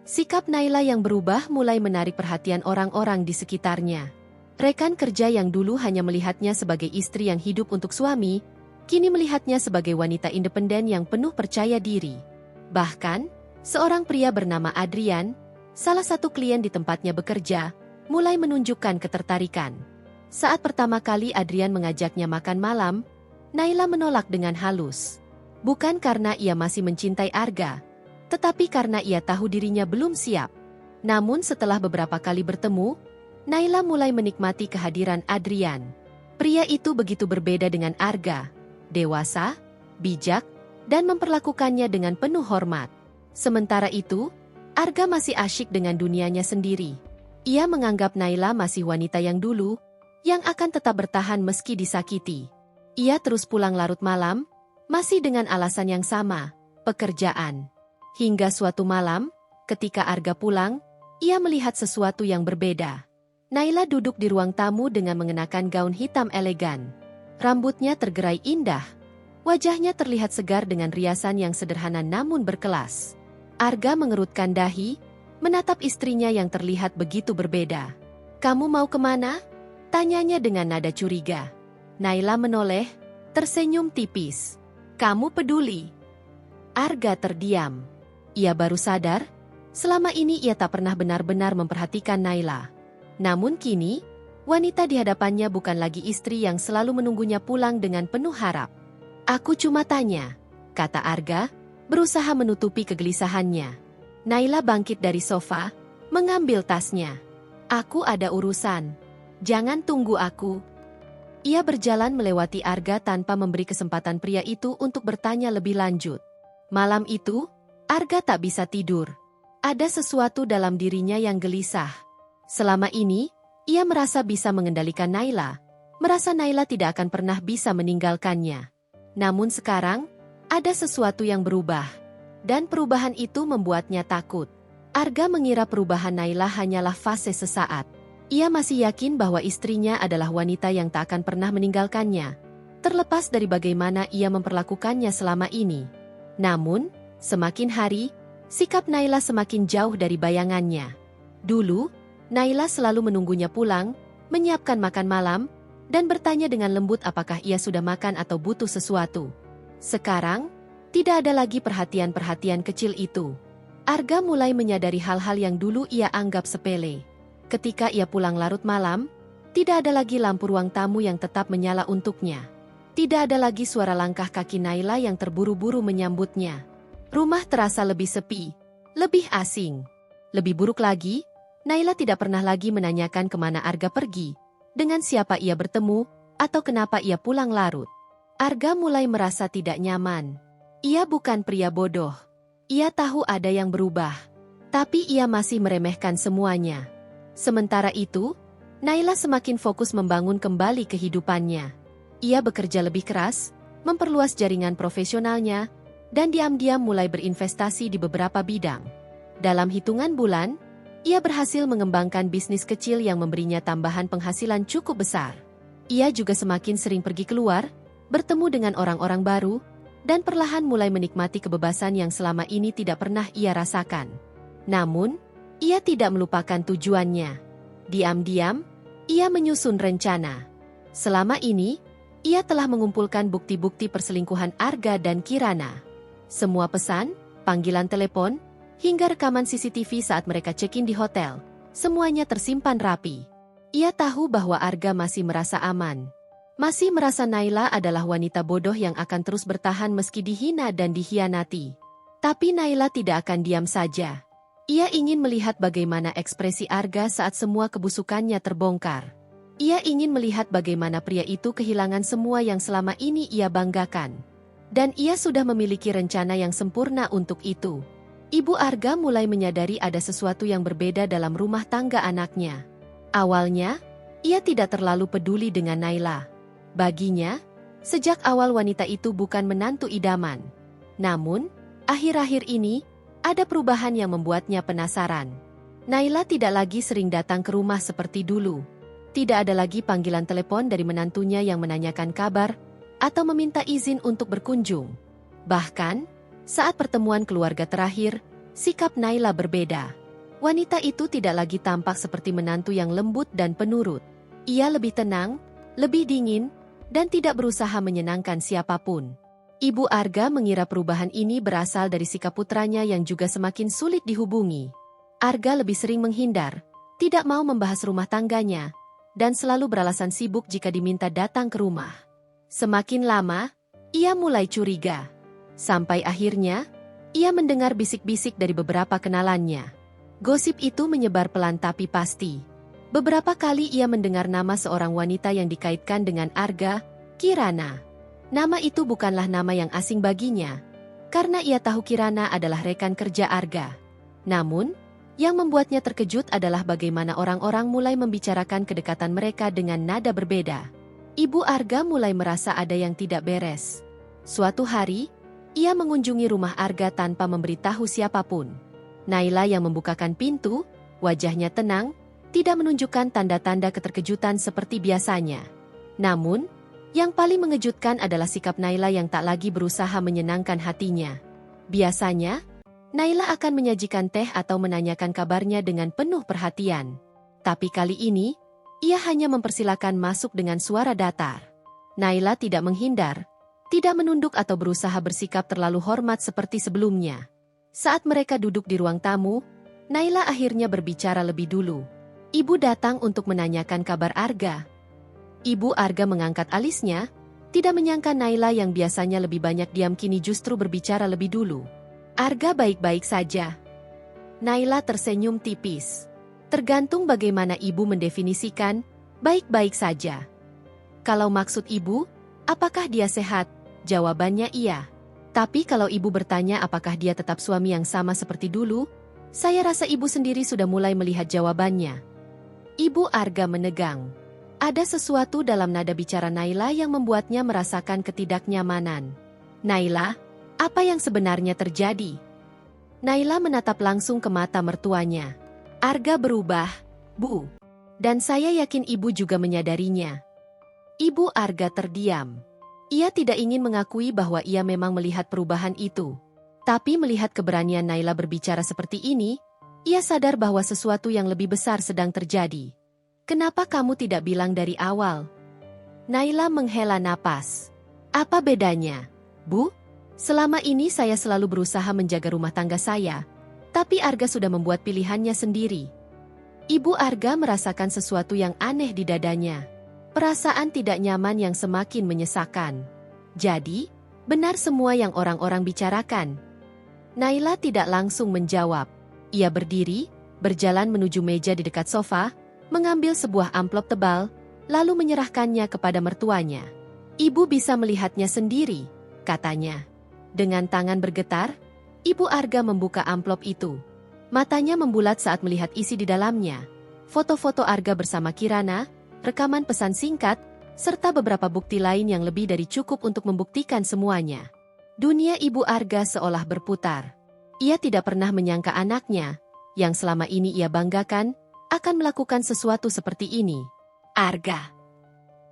Sikap Naila yang berubah mulai menarik perhatian orang-orang di sekitarnya. Rekan kerja yang dulu hanya melihatnya sebagai istri yang hidup untuk suami, kini melihatnya sebagai wanita independen yang penuh percaya diri. Bahkan, seorang pria bernama Adrian, salah satu klien di tempatnya bekerja, mulai menunjukkan ketertarikan. Saat pertama kali Adrian mengajaknya makan malam, Naila menolak dengan halus. Bukan karena ia masih mencintai Arga, tetapi karena ia tahu dirinya belum siap. Namun setelah beberapa kali bertemu, Naila mulai menikmati kehadiran Adrian. Pria itu begitu berbeda dengan Arga, dewasa, bijak, dan memperlakukannya dengan penuh hormat. Sementara itu, Arga masih asyik dengan dunianya sendiri. Ia menganggap Naila masih wanita yang dulu, yang akan tetap bertahan meski disakiti. Ia terus pulang larut malam, masih dengan alasan yang sama, pekerjaan. Hingga suatu malam, ketika Arga pulang, ia melihat sesuatu yang berbeda. Naila duduk di ruang tamu dengan mengenakan gaun hitam elegan. Rambutnya tergerai indah. Wajahnya terlihat segar dengan riasan yang sederhana namun berkelas. Arga mengerutkan dahi, menatap istrinya yang terlihat begitu berbeda. "Kamu mau kemana?" tanyanya dengan nada curiga. Naila menoleh, tersenyum tipis. "Kamu peduli?" Arga terdiam. Ia baru sadar, selama ini ia tak pernah benar-benar memperhatikan Naila. Namun kini, wanita di hadapannya bukan lagi istri yang selalu menunggunya pulang dengan penuh harap. "Aku cuma tanya," kata Arga, berusaha menutupi kegelisahannya. Naila bangkit dari sofa, mengambil tasnya. "Aku ada urusan. Jangan tunggu aku." Ia berjalan melewati Arga tanpa memberi kesempatan pria itu untuk bertanya lebih lanjut. Malam itu, Arga tak bisa tidur. Ada sesuatu dalam dirinya yang gelisah. Selama ini, ia merasa bisa mengendalikan Naila, merasa Naila tidak akan pernah bisa meninggalkannya. Namun sekarang, ada sesuatu yang berubah. Dan perubahan itu membuatnya takut. Arga mengira perubahan Naila hanyalah fase sesaat. Ia masih yakin bahwa istrinya adalah wanita yang tak akan pernah meninggalkannya, terlepas dari bagaimana ia memperlakukannya selama ini. Namun, semakin hari, sikap Naila semakin jauh dari bayangannya. Dulu, Naila selalu menunggunya pulang, menyiapkan makan malam, dan bertanya dengan lembut apakah ia sudah makan atau butuh sesuatu. Sekarang, tidak ada lagi perhatian-perhatian kecil itu. Arga mulai menyadari hal-hal yang dulu ia anggap sepele. Ketika ia pulang larut malam, tidak ada lagi lampu ruang tamu yang tetap menyala untuknya. Tidak ada lagi suara langkah kaki Naila yang terburu-buru menyambutnya. Rumah terasa lebih sepi, lebih asing. Lebih buruk lagi, Naila tidak pernah lagi menanyakan kemana Arga pergi, dengan siapa ia bertemu, atau kenapa ia pulang larut. Arga mulai merasa tidak nyaman. Ia bukan pria bodoh. Ia tahu ada yang berubah. Tapi ia masih meremehkan semuanya. Sementara itu, Naila semakin fokus membangun kembali kehidupannya. Ia bekerja lebih keras, memperluas jaringan profesionalnya, dan diam-diam mulai berinvestasi di beberapa bidang. Dalam hitungan bulan, ia berhasil mengembangkan bisnis kecil yang memberinya tambahan penghasilan cukup besar. Ia juga semakin sering pergi keluar, bertemu dengan orang-orang baru, dan perlahan mulai menikmati kebebasan yang selama ini tidak pernah ia rasakan. Namun, ia tidak melupakan tujuannya. Diam-diam, ia menyusun rencana. Selama ini, ia telah mengumpulkan bukti-bukti perselingkuhan Arga dan Kirana. Semua pesan, panggilan telepon, hingga rekaman CCTV saat mereka check-in di hotel, semuanya tersimpan rapi. Ia tahu bahwa Arga masih merasa aman. Masih merasa Naila adalah wanita bodoh yang akan terus bertahan meski dihina dan dikhianati. Tapi Naila tidak akan diam saja. Ia ingin melihat bagaimana ekspresi Arga saat semua kebusukannya terbongkar. Ia ingin melihat bagaimana pria itu kehilangan semua yang selama ini ia banggakan. Dan ia sudah memiliki rencana yang sempurna untuk itu. Ibu Arga mulai menyadari ada sesuatu yang berbeda dalam rumah tangga anaknya. Awalnya, ia tidak terlalu peduli dengan Naila. Baginya, sejak awal wanita itu bukan menantu idaman. Namun, akhir-akhir ini, ada perubahan yang membuatnya penasaran. Naila tidak lagi sering datang ke rumah seperti dulu. Tidak ada lagi panggilan telepon dari menantunya yang menanyakan kabar atau meminta izin untuk berkunjung. Bahkan, saat pertemuan keluarga terakhir, sikap Naila berbeda. Wanita itu tidak lagi tampak seperti menantu yang lembut dan penurut. Ia lebih tenang, lebih dingin, dan tidak berusaha menyenangkan siapapun. Ibu Arga mengira perubahan ini berasal dari sikap putranya yang juga semakin sulit dihubungi. Arga lebih sering menghindar, tidak mau membahas rumah tangganya, dan selalu beralasan sibuk jika diminta datang ke rumah. Semakin lama, ia mulai curiga. Sampai akhirnya, ia mendengar bisik-bisik dari beberapa kenalannya. Gosip itu menyebar pelan tapi pasti. Beberapa kali ia mendengar nama seorang wanita yang dikaitkan dengan Arga, Kirana. Nama itu bukanlah nama yang asing baginya, karena ia tahu Kirana adalah rekan kerja Arga. Namun, yang membuatnya terkejut adalah bagaimana orang-orang mulai membicarakan kedekatan mereka dengan nada berbeda. Ibu Arga mulai merasa ada yang tidak beres. Suatu hari, ia mengunjungi rumah Arga tanpa memberitahu siapapun. Naila yang membukakan pintu, wajahnya tenang, tidak menunjukkan tanda-tanda keterkejutan seperti biasanya. Namun, yang paling mengejutkan adalah sikap Naila yang tak lagi berusaha menyenangkan hatinya. Biasanya, Naila akan menyajikan teh atau menanyakan kabarnya dengan penuh perhatian. Tapi kali ini, ia hanya mempersilakan masuk dengan suara datar. Naila tidak menghindar, tidak menunduk atau berusaha bersikap terlalu hormat seperti sebelumnya. Saat mereka duduk di ruang tamu, Naila akhirnya berbicara lebih dulu. Ibu datang untuk menanyakan kabar Arga. Ibu Arga mengangkat alisnya, tidak menyangka Naila yang biasanya lebih banyak diam kini justru berbicara lebih dulu. Arga baik-baik saja. Naila tersenyum tipis. Tergantung bagaimana ibu mendefinisikan, baik-baik saja. Kalau maksud ibu, apakah dia sehat? Jawabannya iya. Tapi kalau ibu bertanya apakah dia tetap suami yang sama seperti dulu, saya rasa ibu sendiri sudah mulai melihat jawabannya. Ibu Arga menegang. Ada sesuatu dalam nada bicara Naila yang membuatnya merasakan ketidaknyamanan. Naila, apa yang sebenarnya terjadi? Naila menatap langsung ke mata mertuanya. Arga berubah, Bu. Dan saya yakin ibu juga menyadarinya. Ibu Arga terdiam. Ia tidak ingin mengakui bahwa ia memang melihat perubahan itu. Tapi melihat keberanian Naila berbicara seperti ini, ia sadar bahwa sesuatu yang lebih besar sedang terjadi. Kenapa kamu tidak bilang dari awal? Naila menghela napas. Apa bedanya, Bu? Selama ini saya selalu berusaha menjaga rumah tangga saya, tapi Arga sudah membuat pilihannya sendiri. Ibu Arga merasakan sesuatu yang aneh di dadanya. Perasaan tidak nyaman yang semakin menyesakan. Jadi, benar semua yang orang-orang bicarakan. Naila tidak langsung menjawab. Ia berdiri, berjalan menuju meja di dekat sofa, mengambil sebuah amplop tebal, lalu menyerahkannya kepada mertuanya. Ibu bisa melihatnya sendiri, katanya. Dengan tangan bergetar, Ibu Arga membuka amplop itu. Matanya membulat saat melihat isi di dalamnya. Foto-foto Arga bersama Kirana, rekaman pesan singkat, serta beberapa bukti lain yang lebih dari cukup untuk membuktikan semuanya. Dunia Ibu Arga seolah berputar. Ia tidak pernah menyangka anaknya, yang selama ini ia banggakan, akan melakukan sesuatu seperti ini. Arga.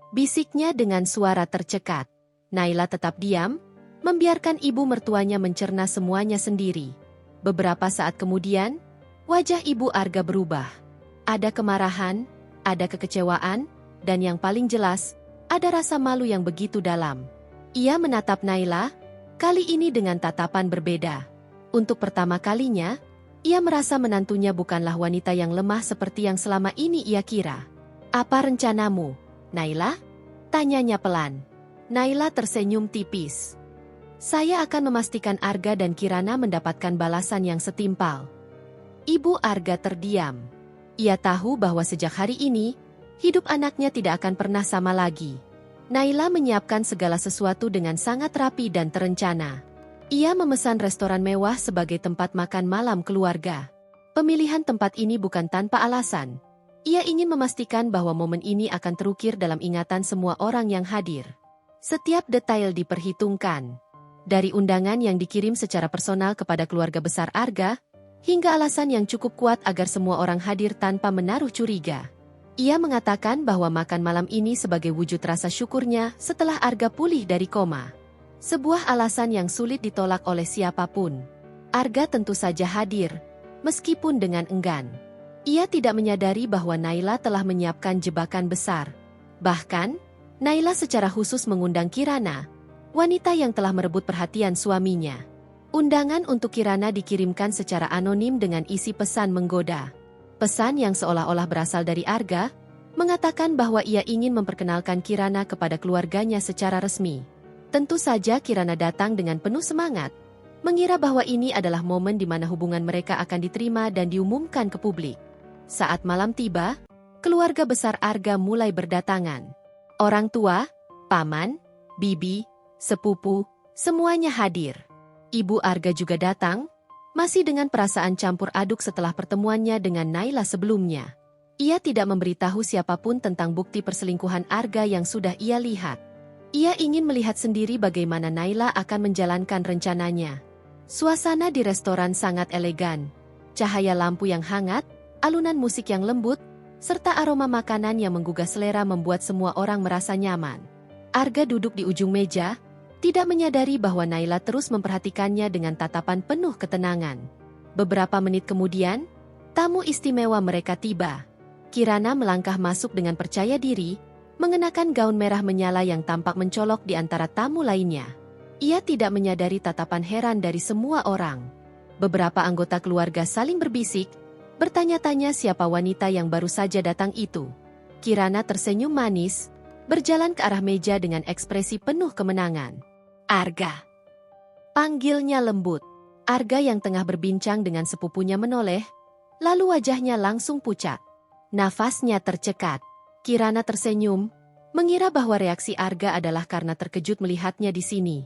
Bisiknya dengan suara tercekat. Naila tetap diam, membiarkan ibu mertuanya mencerna semuanya sendiri. Beberapa saat kemudian, wajah Ibu Arga berubah. Ada kemarahan, ada kekecewaan, dan yang paling jelas, ada rasa malu yang begitu dalam. Ia menatap Naila, kali ini dengan tatapan berbeda. Untuk pertama kalinya, ia merasa menantunya bukanlah wanita yang lemah seperti yang selama ini ia kira. Apa rencanamu, Naila? Tanyanya pelan. Naila tersenyum tipis. Saya akan memastikan Arga dan Kirana mendapatkan balasan yang setimpal. Ibu Arga terdiam. Ia tahu bahwa sejak hari ini, hidup anaknya tidak akan pernah sama lagi. Naila menyiapkan segala sesuatu dengan sangat rapi dan terencana. Ia memesan restoran mewah sebagai tempat makan malam keluarga. Pemilihan tempat ini bukan tanpa alasan. Ia ingin memastikan bahwa momen ini akan terukir dalam ingatan semua orang yang hadir. Setiap detail diperhitungkan. Dari undangan yang dikirim secara personal kepada keluarga besar Arga, hingga alasan yang cukup kuat agar semua orang hadir tanpa menaruh curiga. Ia mengatakan bahwa makan malam ini sebagai wujud rasa syukurnya setelah Arga pulih dari koma. Sebuah alasan yang sulit ditolak oleh siapapun. Arga tentu saja hadir, meskipun dengan enggan. Ia tidak menyadari bahwa Naila telah menyiapkan jebakan besar. Bahkan, Naila secara khusus mengundang Kirana, wanita yang telah merebut perhatian suaminya. Undangan untuk Kirana dikirimkan secara anonim dengan isi pesan menggoda. Pesan yang seolah-olah berasal dari Arga, mengatakan bahwa ia ingin memperkenalkan Kirana kepada keluarganya secara resmi. Tentu saja Kirana datang dengan penuh semangat, mengira bahwa ini adalah momen di mana hubungan mereka akan diterima dan diumumkan ke publik. Saat malam tiba, keluarga besar Arga mulai berdatangan. Orang tua, paman, bibi, sepupu, semuanya hadir. Ibu Arga juga datang, masih dengan perasaan campur aduk setelah pertemuannya dengan Naila sebelumnya. Ia tidak memberitahu siapapun tentang bukti perselingkuhan Arga yang sudah ia lihat. Ia ingin melihat sendiri bagaimana Naila akan menjalankan rencananya. Suasana di restoran sangat elegan. Cahaya lampu yang hangat, alunan musik yang lembut, serta aroma makanan yang menggugah selera membuat semua orang merasa nyaman. Arga duduk di ujung meja, tidak menyadari bahwa Naila terus memperhatikannya dengan tatapan penuh ketenangan. Beberapa menit kemudian, tamu istimewa mereka tiba. Kirana melangkah masuk dengan percaya diri, mengenakan gaun merah menyala yang tampak mencolok di antara tamu lainnya. Ia tidak menyadari tatapan heran dari semua orang. Beberapa anggota keluarga saling berbisik, bertanya-tanya siapa wanita yang baru saja datang itu. Kirana tersenyum manis, berjalan ke arah meja dengan ekspresi penuh kemenangan. Arga. Panggilnya lembut. Arga yang tengah berbincang dengan sepupunya menoleh, lalu wajahnya langsung pucat. Nafasnya tercekat. Kirana tersenyum, mengira bahwa reaksi Arga adalah karena terkejut melihatnya di sini.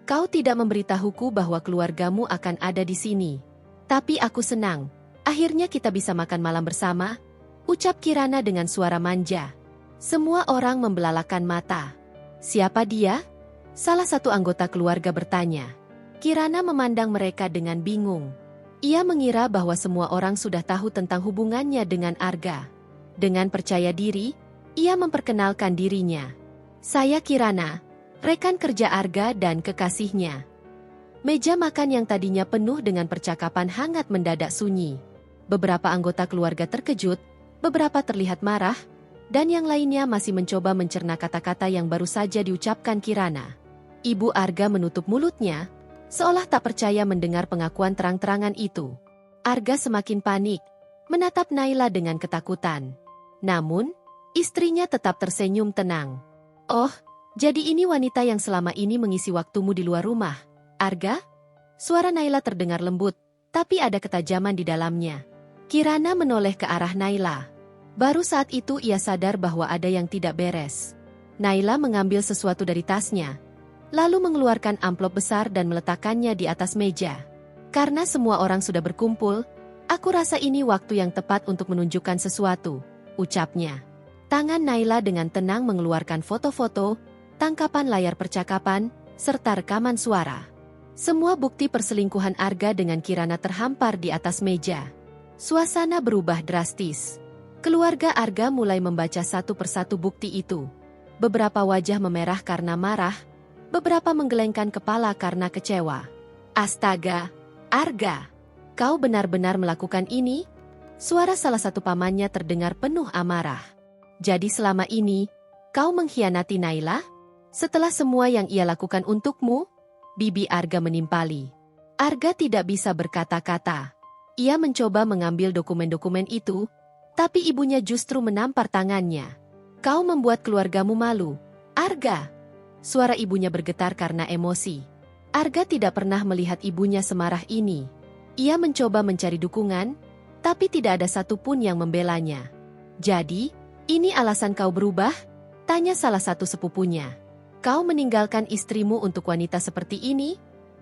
Kau tidak memberitahuku bahwa keluargamu akan ada di sini. Tapi aku senang. Akhirnya kita bisa makan malam bersama, ucap Kirana dengan suara manja. Semua orang membelalakan mata. Siapa dia? Salah satu anggota keluarga bertanya. Kirana memandang mereka dengan bingung. Ia mengira bahwa semua orang sudah tahu tentang hubungannya dengan Arga. Dengan percaya diri, ia memperkenalkan dirinya. Saya Kirana, rekan kerja Arga dan kekasihnya. Meja makan yang tadinya penuh dengan percakapan hangat mendadak sunyi. Beberapa anggota keluarga terkejut, beberapa terlihat marah, dan yang lainnya masih mencoba mencerna kata-kata yang baru saja diucapkan Kirana. Ibu Arga menutup mulutnya, seolah tak percaya mendengar pengakuan terang-terangan itu. Arga semakin panik, menatap Naila dengan ketakutan. Namun, istrinya tetap tersenyum tenang. Oh, jadi ini wanita yang selama ini mengisi waktumu di luar rumah, Arga? Suara Naila terdengar lembut, tapi ada ketajaman di dalamnya. Kirana menoleh ke arah Naila. Baru saat itu ia sadar bahwa ada yang tidak beres. Naila mengambil sesuatu dari tasnya, lalu mengeluarkan amplop besar dan meletakkannya di atas meja. Karena semua orang sudah berkumpul, aku rasa ini waktu yang tepat untuk menunjukkan sesuatu, ucapnya. Tangan Naila dengan tenang mengeluarkan foto-foto, tangkapan layar percakapan, serta rekaman suara. Semua bukti perselingkuhan Arga dengan Kirana terhampar di atas meja. Suasana berubah drastis. Keluarga Arga mulai membaca satu persatu bukti itu. Beberapa wajah memerah karena marah, beberapa menggelengkan kepala karena kecewa. Astaga, Arga, kau benar-benar melakukan ini? Suara salah satu pamannya terdengar penuh amarah. Jadi selama ini, kau mengkhianati Naila? Setelah semua yang ia lakukan untukmu? Bibi Arga menimpali. Arga tidak bisa berkata-kata. Ia mencoba mengambil dokumen-dokumen itu, tapi ibunya justru menampar tangannya. Kau membuat keluargamu malu, Arga. Suara ibunya bergetar karena emosi. Arga tidak pernah melihat ibunya semarah ini. Ia mencoba mencari dukungan, tapi tidak ada satupun yang membelanya. Jadi, ini alasan kau berubah? Tanya salah satu sepupunya. Kau meninggalkan istrimu untuk wanita seperti ini?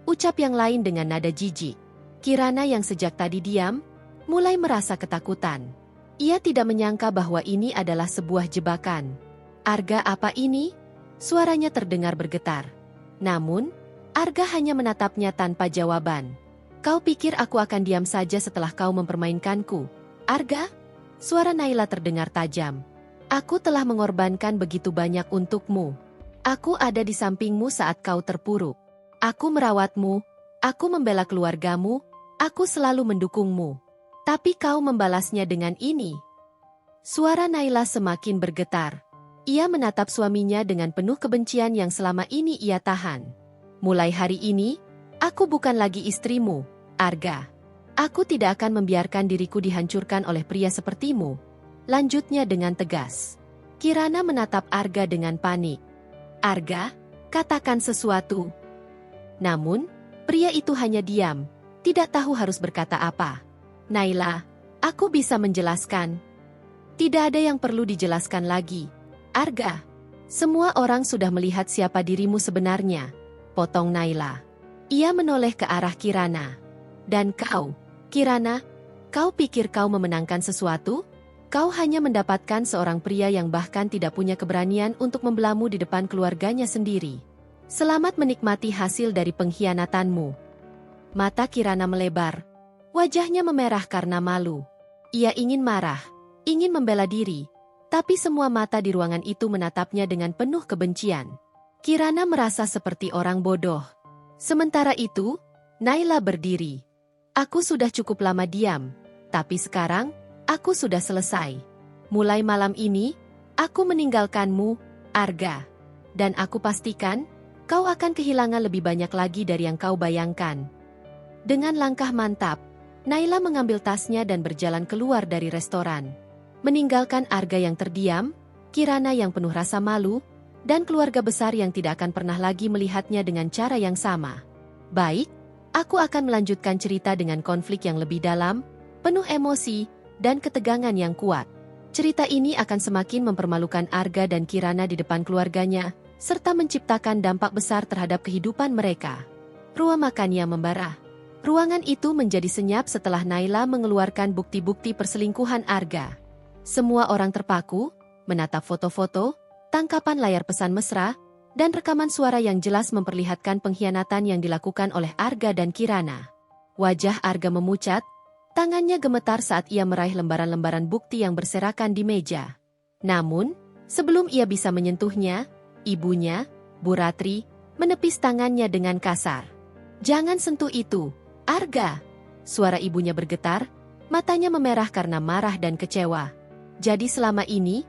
Ucap yang lain dengan nada jijik. Kirana yang sejak tadi diam, mulai merasa ketakutan. Ia tidak menyangka bahwa ini adalah sebuah jebakan. Arga apa ini? Suaranya terdengar bergetar. Namun, Arga hanya menatapnya tanpa jawaban. Kau pikir aku akan diam saja setelah kau mempermainkanku, Arga? Suara Naila terdengar tajam. Aku telah mengorbankan begitu banyak untukmu. Aku ada di sampingmu saat kau terpuruk. Aku merawatmu, aku membela keluargamu, aku selalu mendukungmu. Tapi kau membalasnya dengan ini. Suara Naila semakin bergetar. Ia menatap suaminya dengan penuh kebencian yang selama ini ia tahan. Mulai hari ini, aku bukan lagi istrimu, Arga. Aku tidak akan membiarkan diriku dihancurkan oleh pria sepertimu. Lanjutnya dengan tegas. Kirana menatap Arga dengan panik. Arga, katakan sesuatu. Namun, pria itu hanya diam, tidak tahu harus berkata apa. Naila, aku bisa menjelaskan. Tidak ada yang perlu dijelaskan lagi. Arga, semua orang sudah melihat siapa dirimu sebenarnya. Potong Naila. Ia menoleh ke arah Kirana. Dan kau, Kirana, kau pikir kau memenangkan sesuatu? Kau hanya mendapatkan seorang pria yang bahkan tidak punya keberanian untuk membelamu di depan keluarganya sendiri. Selamat menikmati hasil dari pengkhianatanmu. Mata Kirana melebar. Wajahnya memerah karena malu. Ia ingin marah, ingin membela diri, tapi semua mata di ruangan itu menatapnya dengan penuh kebencian. Kirana merasa seperti orang bodoh. Sementara itu, Naila berdiri. Aku sudah cukup lama diam, tapi sekarang, aku sudah selesai. Mulai malam ini, aku meninggalkanmu, Arga. Dan aku pastikan, kau akan kehilangan lebih banyak lagi dari yang kau bayangkan. Dengan langkah mantap, Naila mengambil tasnya dan berjalan keluar dari restoran. Meninggalkan Arga yang terdiam, Kirana yang penuh rasa malu, dan keluarga besar yang tidak akan pernah lagi melihatnya dengan cara yang sama. Baik, aku akan melanjutkan cerita dengan konflik yang lebih dalam, penuh emosi, dan ketegangan yang kuat. Cerita ini akan semakin mempermalukan Arga dan Kirana di depan keluarganya, serta menciptakan dampak besar terhadap kehidupan mereka. Ruang makannya membara. Ruangan itu menjadi senyap setelah Naila mengeluarkan bukti-bukti perselingkuhan Arga. Semua orang terpaku, menatap foto-foto, tangkapan layar pesan mesra, dan rekaman suara yang jelas memperlihatkan pengkhianatan yang dilakukan oleh Arga dan Kirana. Wajah Arga memucat, tangannya gemetar saat ia meraih lembaran-lembaran bukti yang berserakan di meja. Namun, sebelum ia bisa menyentuhnya, ibunya, Bu Ratri, menepis tangannya dengan kasar. "Jangan sentuh itu, Arga!" Suara ibunya bergetar, matanya memerah karena marah dan kecewa. "Jadi selama ini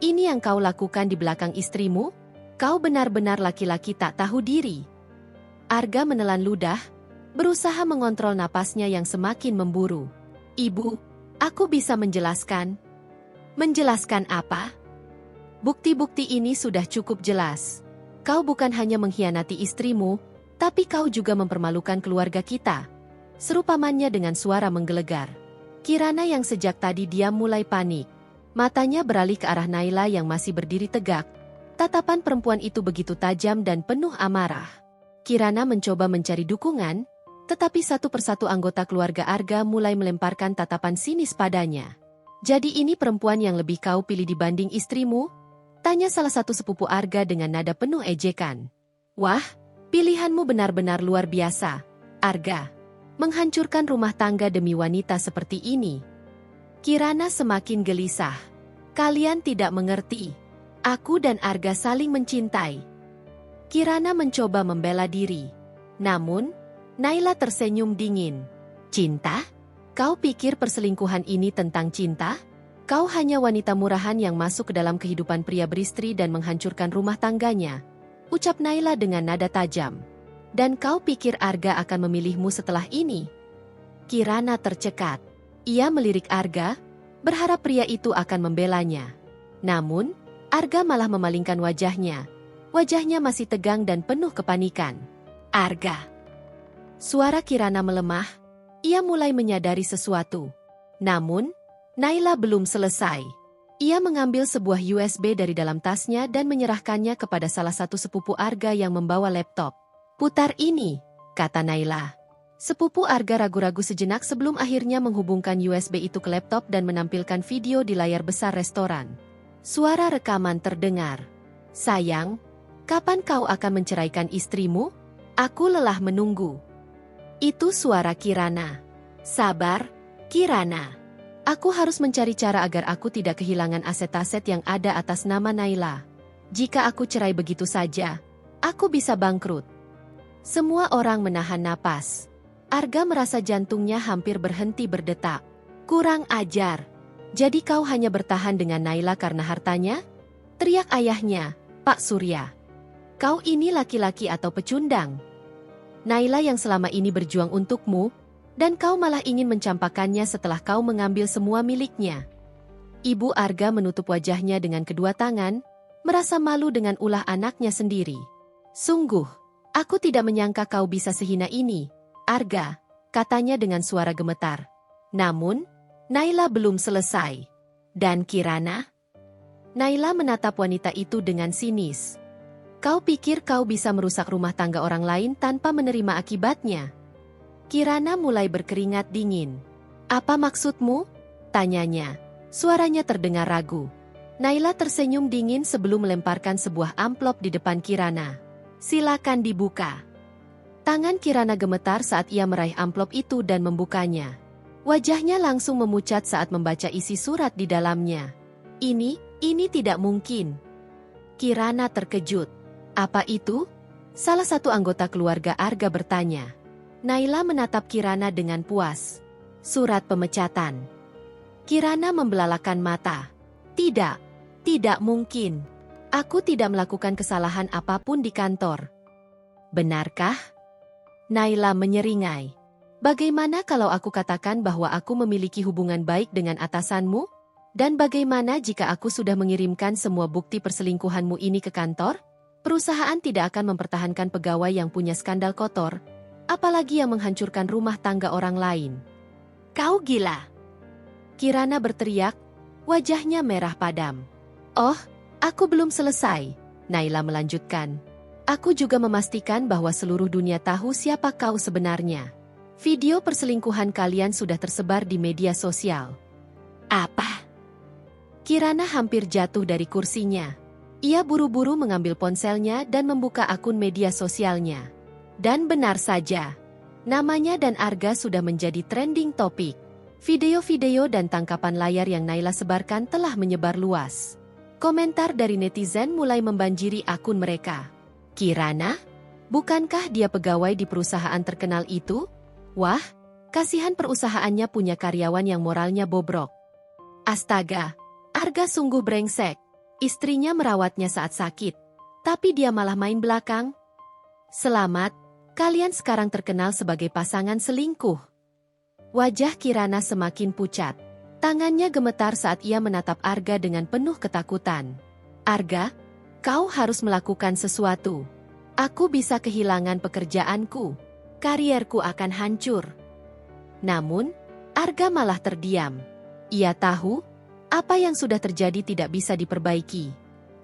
yang kau lakukan di belakang istrimu? Kau benar-benar laki-laki tak tahu diri." Arga menelan ludah, berusaha mengontrol napasnya yang semakin memburu. "Ibu, aku bisa menjelaskan." "Menjelaskan apa?" "Bukti-bukti ini sudah cukup jelas. Kau bukan hanya mengkhianati istrimu, tapi kau juga mempermalukan keluarga kita," seru pamannya dengan suara menggelegar. Kirana yang sejak tadi diam mulai panik. Matanya beralih ke arah Naila yang masih berdiri tegak. Tatapan perempuan itu begitu tajam dan penuh amarah. Kirana mencoba mencari dukungan, tetapi satu persatu anggota keluarga Arga mulai melemparkan tatapan sinis padanya. "Jadi ini perempuan yang lebih kau pilih dibanding istrimu?" tanya salah satu sepupu Arga dengan nada penuh ejekan. "Wah, pilihanmu benar-benar luar biasa, Arga. Menghancurkan rumah tangga demi wanita seperti ini." Kirana semakin gelisah. "Kalian tidak mengerti. Aku dan Arga saling mencintai." Kirana mencoba membela diri. Namun, Naila tersenyum dingin. "Cinta? Kau pikir perselingkuhan ini tentang cinta? Kau hanya wanita murahan yang masuk ke dalam kehidupan pria beristri dan menghancurkan rumah tangganya," ucap Naila dengan nada tajam. "Dan kau pikir Arga akan memilihmu setelah ini?" Kirana tercekat. Ia melirik Arga, berharap pria itu akan membelanya. Namun, Arga malah memalingkan wajahnya. Wajahnya masih tegang dan penuh kepanikan. "Arga!" Suara Kirana melemah. Ia mulai menyadari sesuatu. Namun, Naila belum selesai. Ia mengambil sebuah USB dari dalam tasnya dan menyerahkannya kepada salah satu sepupu Arga yang membawa laptop. "Putar ini," kata Naila. Sepupu Arga ragu-ragu sejenak sebelum akhirnya menghubungkan USB itu ke laptop dan menampilkan video di layar besar restoran. Suara rekaman terdengar. "Sayang, kapan kau akan menceraikan istrimu? Aku lelah menunggu." Itu suara Kirana. "Sabar, Kirana. Aku harus mencari cara agar aku tidak kehilangan aset-aset yang ada atas nama Naila. Jika aku cerai begitu saja, aku bisa bangkrut." Semua orang menahan napas. Arga merasa jantungnya hampir berhenti berdetak. "Kurang ajar. Jadi kau hanya bertahan dengan Naila karena hartanya?" teriak ayahnya, Pak Surya. "Kau ini laki-laki atau pecundang? Naila yang selama ini berjuang untukmu, dan kau malah ingin mencampakkannya setelah kau mengambil semua miliknya." Ibu Arga menutup wajahnya dengan kedua tangan, merasa malu dengan ulah anaknya sendiri. "Sungguh, aku tidak menyangka kau bisa sehina ini, Arga," katanya dengan suara gemetar. Namun, Naila belum selesai. "Dan Kirana?" Naila menatap wanita itu dengan sinis. "Kau pikir kau bisa merusak rumah tangga orang lain tanpa menerima akibatnya?" Kirana mulai berkeringat dingin. "Apa maksudmu?" tanyanya. Suaranya terdengar ragu. Naila tersenyum dingin sebelum melemparkan sebuah amplop di depan Kirana. "Silakan dibuka." Tangan Kirana gemetar saat ia meraih amplop itu dan membukanya. Wajahnya langsung memucat saat membaca isi surat di dalamnya. Ini tidak mungkin." Kirana terkejut. "Apa itu?" salah satu anggota keluarga Arga bertanya. Naila menatap Kirana dengan puas. "Surat pemecatan." Kirana membelalakan mata. Tidak mungkin. Aku tidak melakukan kesalahan apapun di kantor." "Benarkah?" Naila menyeringai. Bagaimana kalau aku katakan bahwa aku memiliki hubungan baik dengan atasanmu? Dan bagaimana jika aku sudah mengirimkan semua bukti perselingkuhanmu ini ke kantor? Perusahaan tidak akan mempertahankan pegawai yang punya skandal kotor, apalagi yang menghancurkan rumah tangga orang lain. Kau gila! Kirana berteriak, wajahnya merah padam. Oh, aku belum selesai, Naila melanjutkan. Aku juga memastikan bahwa seluruh dunia tahu siapa kau sebenarnya. Video perselingkuhan kalian sudah tersebar di media sosial. Apa? Kirana hampir jatuh dari kursinya. Ia buru-buru mengambil ponselnya dan membuka akun media sosialnya. Dan benar saja, namanya dan Arga sudah menjadi trending topik. Video-video dan tangkapan layar yang Naila sebarkan telah menyebar luas. Komentar dari netizen mulai membanjiri akun mereka. Kirana? Bukankah dia pegawai di perusahaan terkenal itu? Wah, kasihan perusahaannya punya karyawan yang moralnya bobrok. Astaga, Arga sungguh brengsek. Istrinya merawatnya saat sakit, tapi dia malah main belakang. Selamat, kalian sekarang terkenal sebagai pasangan selingkuh. Wajah Kirana semakin pucat. Tangannya gemetar saat ia menatap Arga dengan penuh ketakutan. Arga, kau harus melakukan sesuatu. Aku bisa kehilangan pekerjaanku. Karierku akan hancur. Namun, Arga malah terdiam. Ia tahu, apa yang sudah terjadi tidak bisa diperbaiki.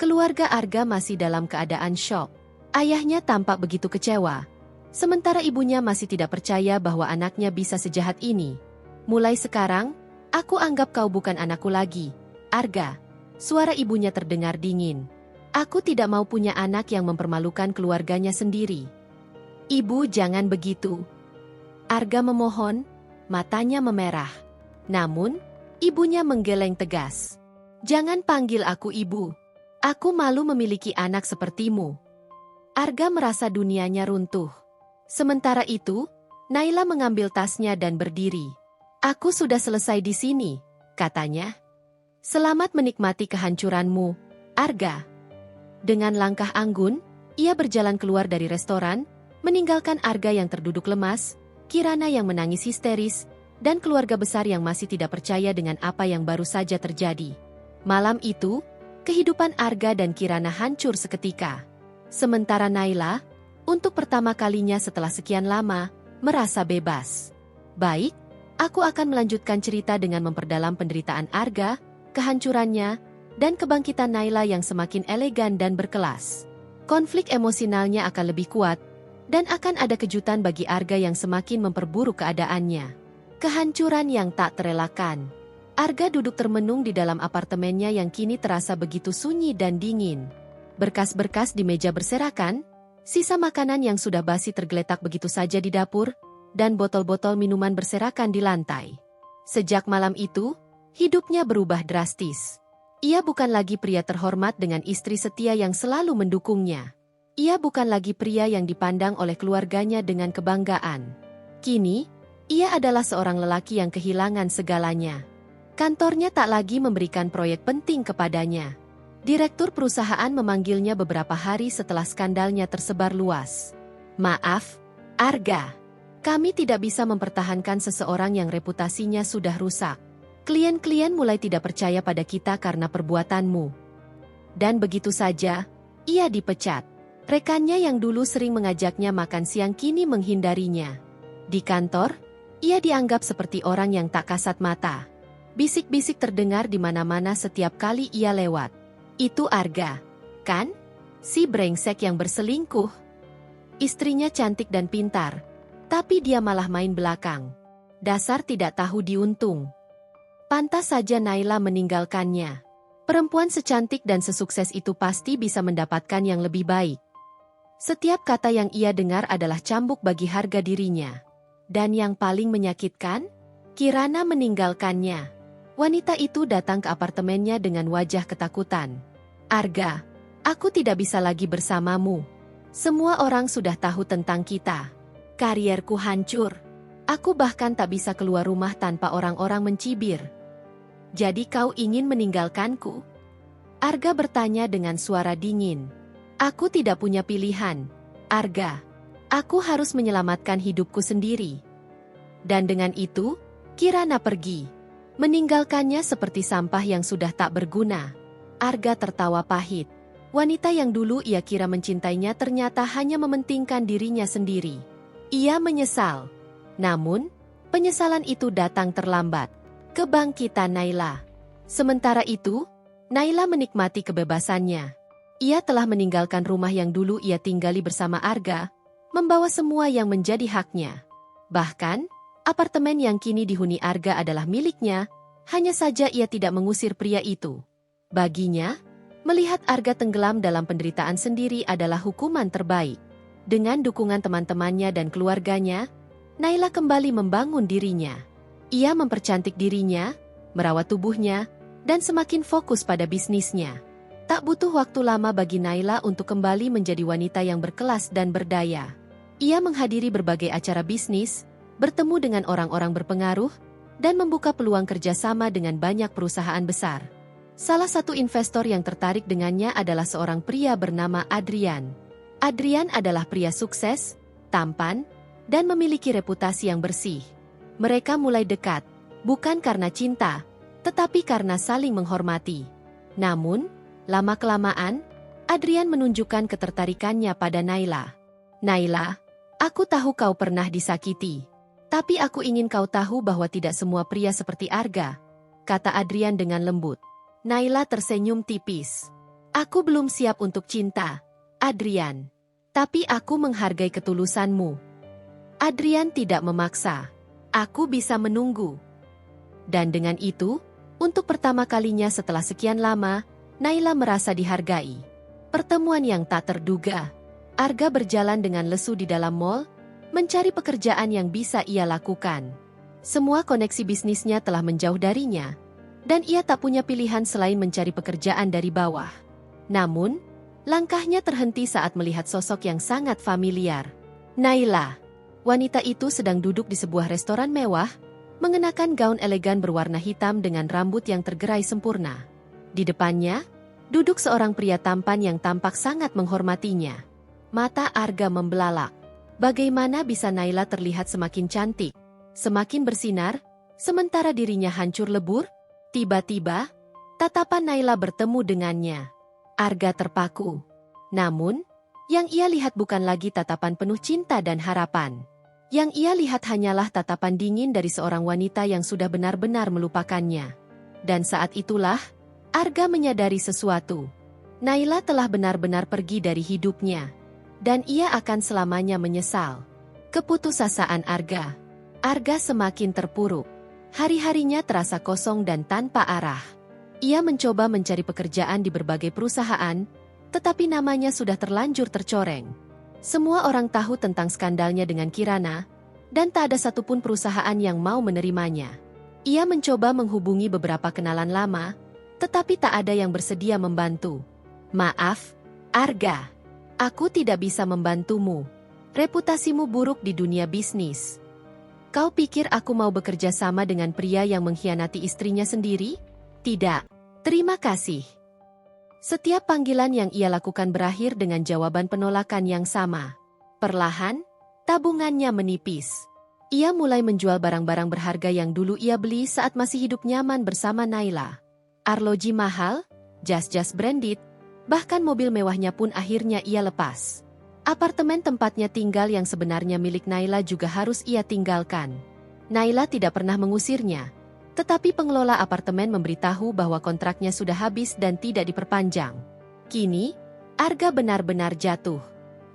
Keluarga Arga masih dalam keadaan syok. Ayahnya tampak begitu kecewa. Sementara ibunya masih tidak percaya bahwa anaknya bisa sejahat ini. Mulai sekarang, aku anggap kau bukan anakku lagi. Arga, suara ibunya terdengar dingin. Aku tidak mau punya anak yang mempermalukan keluarganya sendiri. Ibu jangan begitu. Arga memohon, matanya memerah. Namun, ibunya menggeleng tegas. Jangan panggil aku ibu. Aku malu memiliki anak sepertimu. Arga merasa dunianya runtuh. Sementara itu, Naila mengambil tasnya dan berdiri. Aku sudah selesai di sini, katanya. Selamat menikmati kehancuranmu, Arga. Dengan langkah anggun, ia berjalan keluar dari restoran, meninggalkan Arga yang terduduk lemas, Kirana yang menangis histeris, dan keluarga besar yang masih tidak percaya dengan apa yang baru saja terjadi. Malam itu, kehidupan Arga dan Kirana hancur seketika. Sementara Naila, untuk pertama kalinya setelah sekian lama, merasa bebas. Baik, aku akan melanjutkan cerita dengan memperdalam penderitaan Arga, kehancurannya, dan kebangkitan Naila yang semakin elegan dan berkelas. Konflik emosionalnya akan lebih kuat, dan akan ada kejutan bagi Arga yang semakin memperburuk keadaannya. Kehancuran yang tak terelakkan. Arga duduk termenung di dalam apartemennya yang kini terasa begitu sunyi dan dingin. Berkas-berkas di meja berserakan, sisa makanan yang sudah basi tergeletak begitu saja di dapur, dan botol-botol minuman berserakan di lantai. Sejak malam itu, hidupnya berubah drastis. Ia bukan lagi pria terhormat dengan istri setia yang selalu mendukungnya. Ia bukan lagi pria yang dipandang oleh keluarganya dengan kebanggaan. Kini, ia adalah seorang lelaki yang kehilangan segalanya. Kantornya tak lagi memberikan proyek penting kepadanya. Direktur perusahaan memanggilnya beberapa hari setelah skandalnya tersebar luas. Maaf, Arga. Kami tidak bisa mempertahankan seseorang yang reputasinya sudah rusak. Klien-klien mulai tidak percaya pada kita karena perbuatanmu. Dan begitu saja, ia dipecat. Rekannya yang dulu sering mengajaknya makan siang kini menghindarinya. Di kantor, ia dianggap seperti orang yang tak kasat mata. Bisik-bisik terdengar di mana-mana setiap kali ia lewat. Itu Arga, kan? Si brengsek yang berselingkuh. Istrinya cantik dan pintar, tapi dia malah main belakang. Dasar tidak tahu diuntung. Pantas saja Naila meninggalkannya. Perempuan secantik dan sesukses itu pasti bisa mendapatkan yang lebih baik. Setiap kata yang ia dengar adalah cambuk bagi harga dirinya. Dan yang paling menyakitkan, Kirana meninggalkannya. Wanita itu datang ke apartemennya dengan wajah ketakutan. Arga, aku tidak bisa lagi bersamamu. Semua orang sudah tahu tentang kita. Karierku hancur. Aku bahkan tak bisa keluar rumah tanpa orang-orang mencibir. Jadi kau ingin meninggalkanku? Arga bertanya dengan suara dingin. Aku tidak punya pilihan, Arga. Aku harus menyelamatkan hidupku sendiri. Dan dengan itu, Kirana pergi, meninggalkannya seperti sampah yang sudah tak berguna. Arga tertawa pahit. Wanita yang dulu ia kira mencintainya ternyata hanya mementingkan dirinya sendiri. Ia menyesal. Namun, penyesalan itu datang terlambat. Kebangkitan Naila. Sementara itu, Naila menikmati kebebasannya. Ia telah meninggalkan rumah yang dulu ia tinggali bersama Arga, membawa semua yang menjadi haknya. Bahkan, apartemen yang kini dihuni Arga adalah miliknya, hanya saja ia tidak mengusir pria itu. Baginya, melihat Arga tenggelam dalam penderitaan sendiri adalah hukuman terbaik. Dengan dukungan teman-temannya dan keluarganya, Naila kembali membangun dirinya. Ia mempercantik dirinya, merawat tubuhnya, dan semakin fokus pada bisnisnya. Tak butuh waktu lama bagi Naila untuk kembali menjadi wanita yang berkelas dan berdaya. Ia menghadiri berbagai acara bisnis, bertemu dengan orang-orang berpengaruh, dan membuka peluang kerjasama dengan banyak perusahaan besar. Salah satu investor yang tertarik dengannya adalah seorang pria bernama Adrian. Adrian adalah pria sukses, tampan, dan memiliki reputasi yang bersih. Mereka mulai dekat, bukan karena cinta, tetapi karena saling menghormati. Namun, lama-kelamaan, Adrian menunjukkan ketertarikannya pada Naila. Naila, aku tahu kau pernah disakiti. Tapi aku ingin kau tahu bahwa tidak semua pria seperti Arga, kata Adrian dengan lembut. Naila tersenyum tipis. Aku belum siap untuk cinta, Adrian. Tapi aku menghargai ketulusanmu. Adrian tidak memaksa. Aku bisa menunggu. Dan dengan itu, untuk pertama kalinya setelah sekian lama, Naila merasa dihargai. Pertemuan yang tak terduga. Arga berjalan dengan lesu di dalam mall, mencari pekerjaan yang bisa ia lakukan. Semua koneksi bisnisnya telah menjauh darinya, dan ia tak punya pilihan selain mencari pekerjaan dari bawah. Namun, langkahnya terhenti saat melihat sosok yang sangat familiar. Naila. Wanita itu sedang duduk di sebuah restoran mewah, mengenakan gaun elegan berwarna hitam dengan rambut yang tergerai sempurna. Di depannya, duduk seorang pria tampan yang tampak sangat menghormatinya. Mata Arga membelalak. Bagaimana bisa Naila terlihat semakin cantik, semakin bersinar, sementara dirinya hancur lebur? Tiba-tiba, tatapan Naila bertemu dengannya. Arga terpaku. Namun, yang ia lihat bukan lagi tatapan penuh cinta dan harapan. Yang ia lihat hanyalah tatapan dingin dari seorang wanita yang sudah benar-benar melupakannya. Dan saat itulah, Arga menyadari sesuatu. Naila telah benar-benar pergi dari hidupnya. Dan ia akan selamanya menyesal. Keputusasaan Arga. Arga semakin terpuruk. Hari-harinya terasa kosong dan tanpa arah. Ia mencoba mencari pekerjaan di berbagai perusahaan, tetapi namanya sudah terlanjur tercoreng. Semua orang tahu tentang skandalnya dengan Kirana, dan tak ada satupun perusahaan yang mau menerimanya. Ia mencoba menghubungi beberapa kenalan lama, tetapi tak ada yang bersedia membantu. Maaf, Arga. Aku tidak bisa membantumu. Reputasimu buruk di dunia bisnis. Kau pikir aku mau bekerja sama dengan pria yang mengkhianati istrinya sendiri? Tidak. Terima kasih. Setiap panggilan yang ia lakukan berakhir dengan jawaban penolakan yang sama. Perlahan, tabungannya menipis. Ia mulai menjual barang-barang berharga yang dulu ia beli saat masih hidup nyaman bersama Naila. Arloji mahal, jas-jas branded, bahkan mobil mewahnya pun akhirnya ia lepas. Apartemen tempatnya tinggal yang sebenarnya milik Naila juga harus ia tinggalkan. Naila tidak pernah mengusirnya, tetapi pengelola apartemen memberitahu bahwa kontraknya sudah habis dan tidak diperpanjang. Kini, Arga benar-benar jatuh.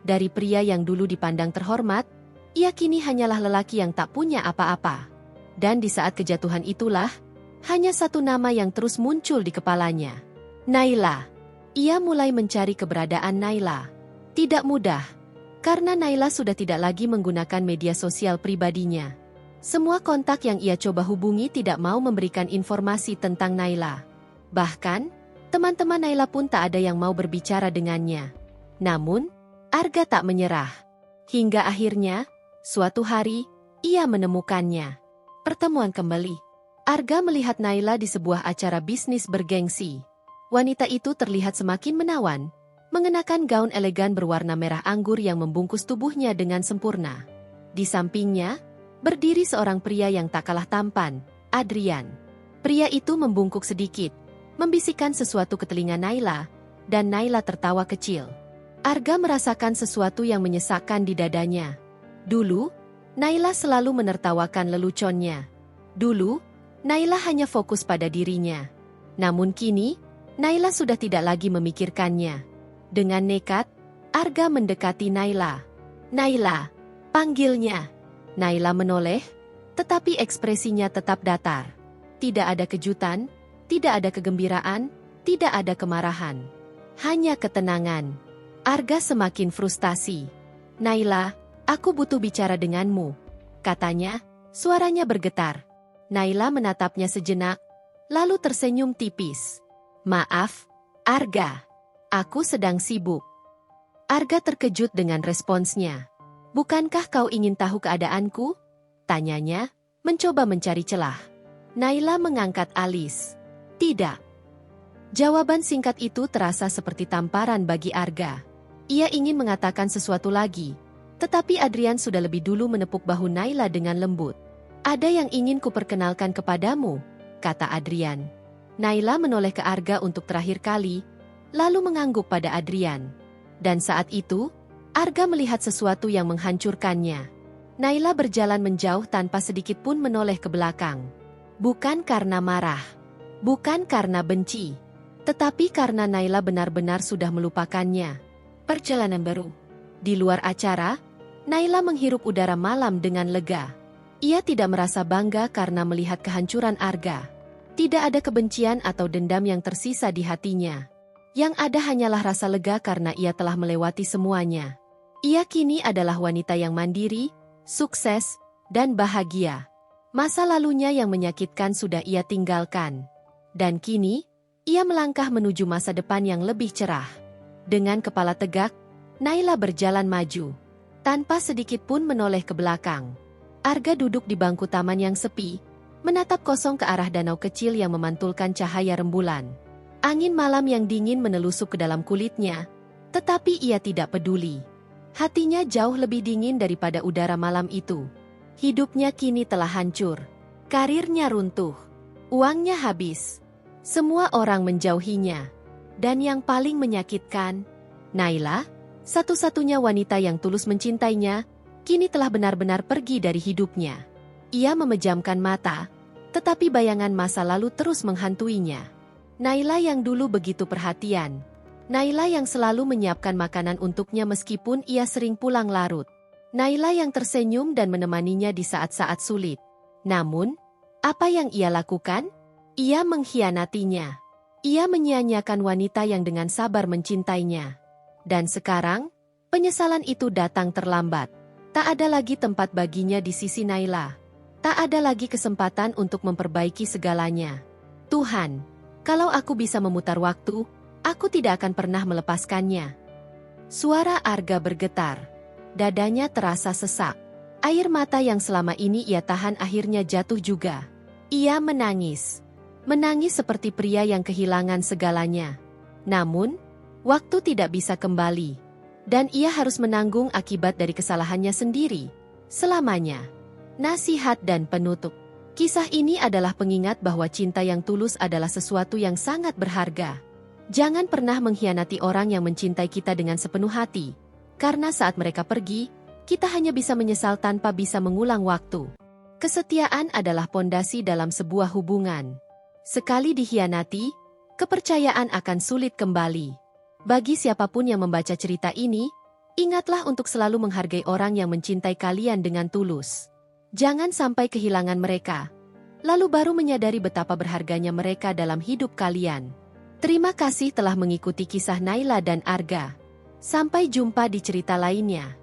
Dari pria yang dulu dipandang terhormat, ia kini hanyalah lelaki yang tak punya apa-apa. Dan di saat kejatuhan itulah, hanya satu nama yang terus muncul di kepalanya. Naila. Ia mulai mencari keberadaan Naila. Tidak mudah, karena Naila sudah tidak lagi menggunakan media sosial pribadinya. Semua kontak yang ia coba hubungi tidak mau memberikan informasi tentang Naila. Bahkan, teman-teman Naila pun tak ada yang mau berbicara dengannya. Namun, Arga tak menyerah. Hingga akhirnya, suatu hari, ia menemukannya. Pertemuan kembali. Arga melihat Naila di sebuah acara bisnis bergengsi. Wanita itu terlihat semakin menawan, mengenakan gaun elegan berwarna merah anggur yang membungkus tubuhnya dengan sempurna. Di sampingnya, berdiri seorang pria yang tak kalah tampan, Adrian. Pria itu membungkuk sedikit, membisikkan sesuatu ke telinga Naila, dan Naila tertawa kecil. Arga merasakan sesuatu yang menyesakkan di dadanya. Dulu, Naila selalu menertawakan leluconnya. Dulu, Naila hanya fokus pada dirinya. Namun kini, Naila sudah tidak lagi memikirkannya. Dengan nekat, Arga mendekati Naila. "Naila," panggilnya. Naila menoleh, tetapi ekspresinya tetap datar. Tidak ada kejutan, tidak ada kegembiraan, tidak ada kemarahan. Hanya ketenangan. Arga semakin frustasi. "Naila, aku butuh bicara denganmu," katanya, suaranya bergetar. Naila menatapnya sejenak, lalu tersenyum tipis. "Maaf, Arga. Aku sedang sibuk." Arga terkejut dengan responsnya. "Bukankah kau ingin tahu keadaanku?" tanyanya, mencoba mencari celah. Naila mengangkat alis. "Tidak." Jawaban singkat itu terasa seperti tamparan bagi Arga. Ia ingin mengatakan sesuatu lagi, tetapi Adrian sudah lebih dulu menepuk bahu Naila dengan lembut. "Ada yang ingin kuperkenalkan kepadamu," kata Adrian. Naila menoleh ke Arga untuk terakhir kali, lalu mengangguk pada Adrian. Dan saat itu, Arga melihat sesuatu yang menghancurkannya. Naila berjalan menjauh tanpa sedikit pun menoleh ke belakang. Bukan karena marah, bukan karena benci, tetapi karena Naila benar-benar sudah melupakannya. Perjalanan baru. Di luar acara, Naila menghirup udara malam dengan lega. Ia tidak merasa bangga karena melihat kehancuran Arga. Tidak ada kebencian atau dendam yang tersisa di hatinya. Yang ada hanyalah rasa lega karena ia telah melewati semuanya. Ia kini adalah wanita yang mandiri, sukses, dan bahagia. Masa lalunya yang menyakitkan sudah ia tinggalkan. Dan kini, ia melangkah menuju masa depan yang lebih cerah. Dengan kepala tegak, Naila berjalan maju. Tanpa sedikit pun menoleh ke belakang. Arga duduk di bangku taman yang sepi, menatap kosong ke arah danau kecil yang memantulkan cahaya rembulan. Angin malam yang dingin menelusuk ke dalam kulitnya, tetapi ia tidak peduli. Hatinya jauh lebih dingin daripada udara malam itu. Hidupnya kini telah hancur. Karirnya runtuh. Uangnya habis. Semua orang menjauhinya. Dan yang paling menyakitkan, Naila, satu-satunya wanita yang tulus mencintainya, kini telah benar-benar pergi dari hidupnya. Ia memejamkan mata, tetapi bayangan masa lalu terus menghantuinya. Naila yang dulu begitu perhatian. Naila yang selalu menyiapkan makanan untuknya meskipun ia sering pulang larut. Naila yang tersenyum dan menemaninya di saat-saat sulit. Namun, apa yang ia lakukan? Ia mengkhianatinya. Ia menyia-nyiakan wanita yang dengan sabar mencintainya. Dan sekarang, penyesalan itu datang terlambat. Tak ada lagi tempat baginya di sisi Naila. Tak ada lagi kesempatan untuk memperbaiki segalanya. Tuhan, kalau aku bisa memutar waktu, aku tidak akan pernah melepaskannya. Suara Arga bergetar. Dadanya terasa sesak. Air mata yang selama ini ia tahan akhirnya jatuh juga. Ia menangis. Menangis seperti pria yang kehilangan segalanya. Namun, waktu tidak bisa kembali. Dan ia harus menanggung akibat dari kesalahannya sendiri. Selamanya. Nasihat dan penutup. Kisah ini adalah pengingat bahwa cinta yang tulus adalah sesuatu yang sangat berharga. Jangan pernah mengkhianati orang yang mencintai kita dengan sepenuh hati. Karena saat mereka pergi, kita hanya bisa menyesal tanpa bisa mengulang waktu. Kesetiaan adalah pondasi dalam sebuah hubungan. Sekali dikhianati, kepercayaan akan sulit kembali. Bagi siapapun yang membaca cerita ini, ingatlah untuk selalu menghargai orang yang mencintai kalian dengan tulus. Jangan sampai kehilangan mereka, lalu baru menyadari betapa berharganya mereka dalam hidup kalian. Terima kasih telah mengikuti kisah Naila dan Arga. Sampai jumpa di cerita lainnya.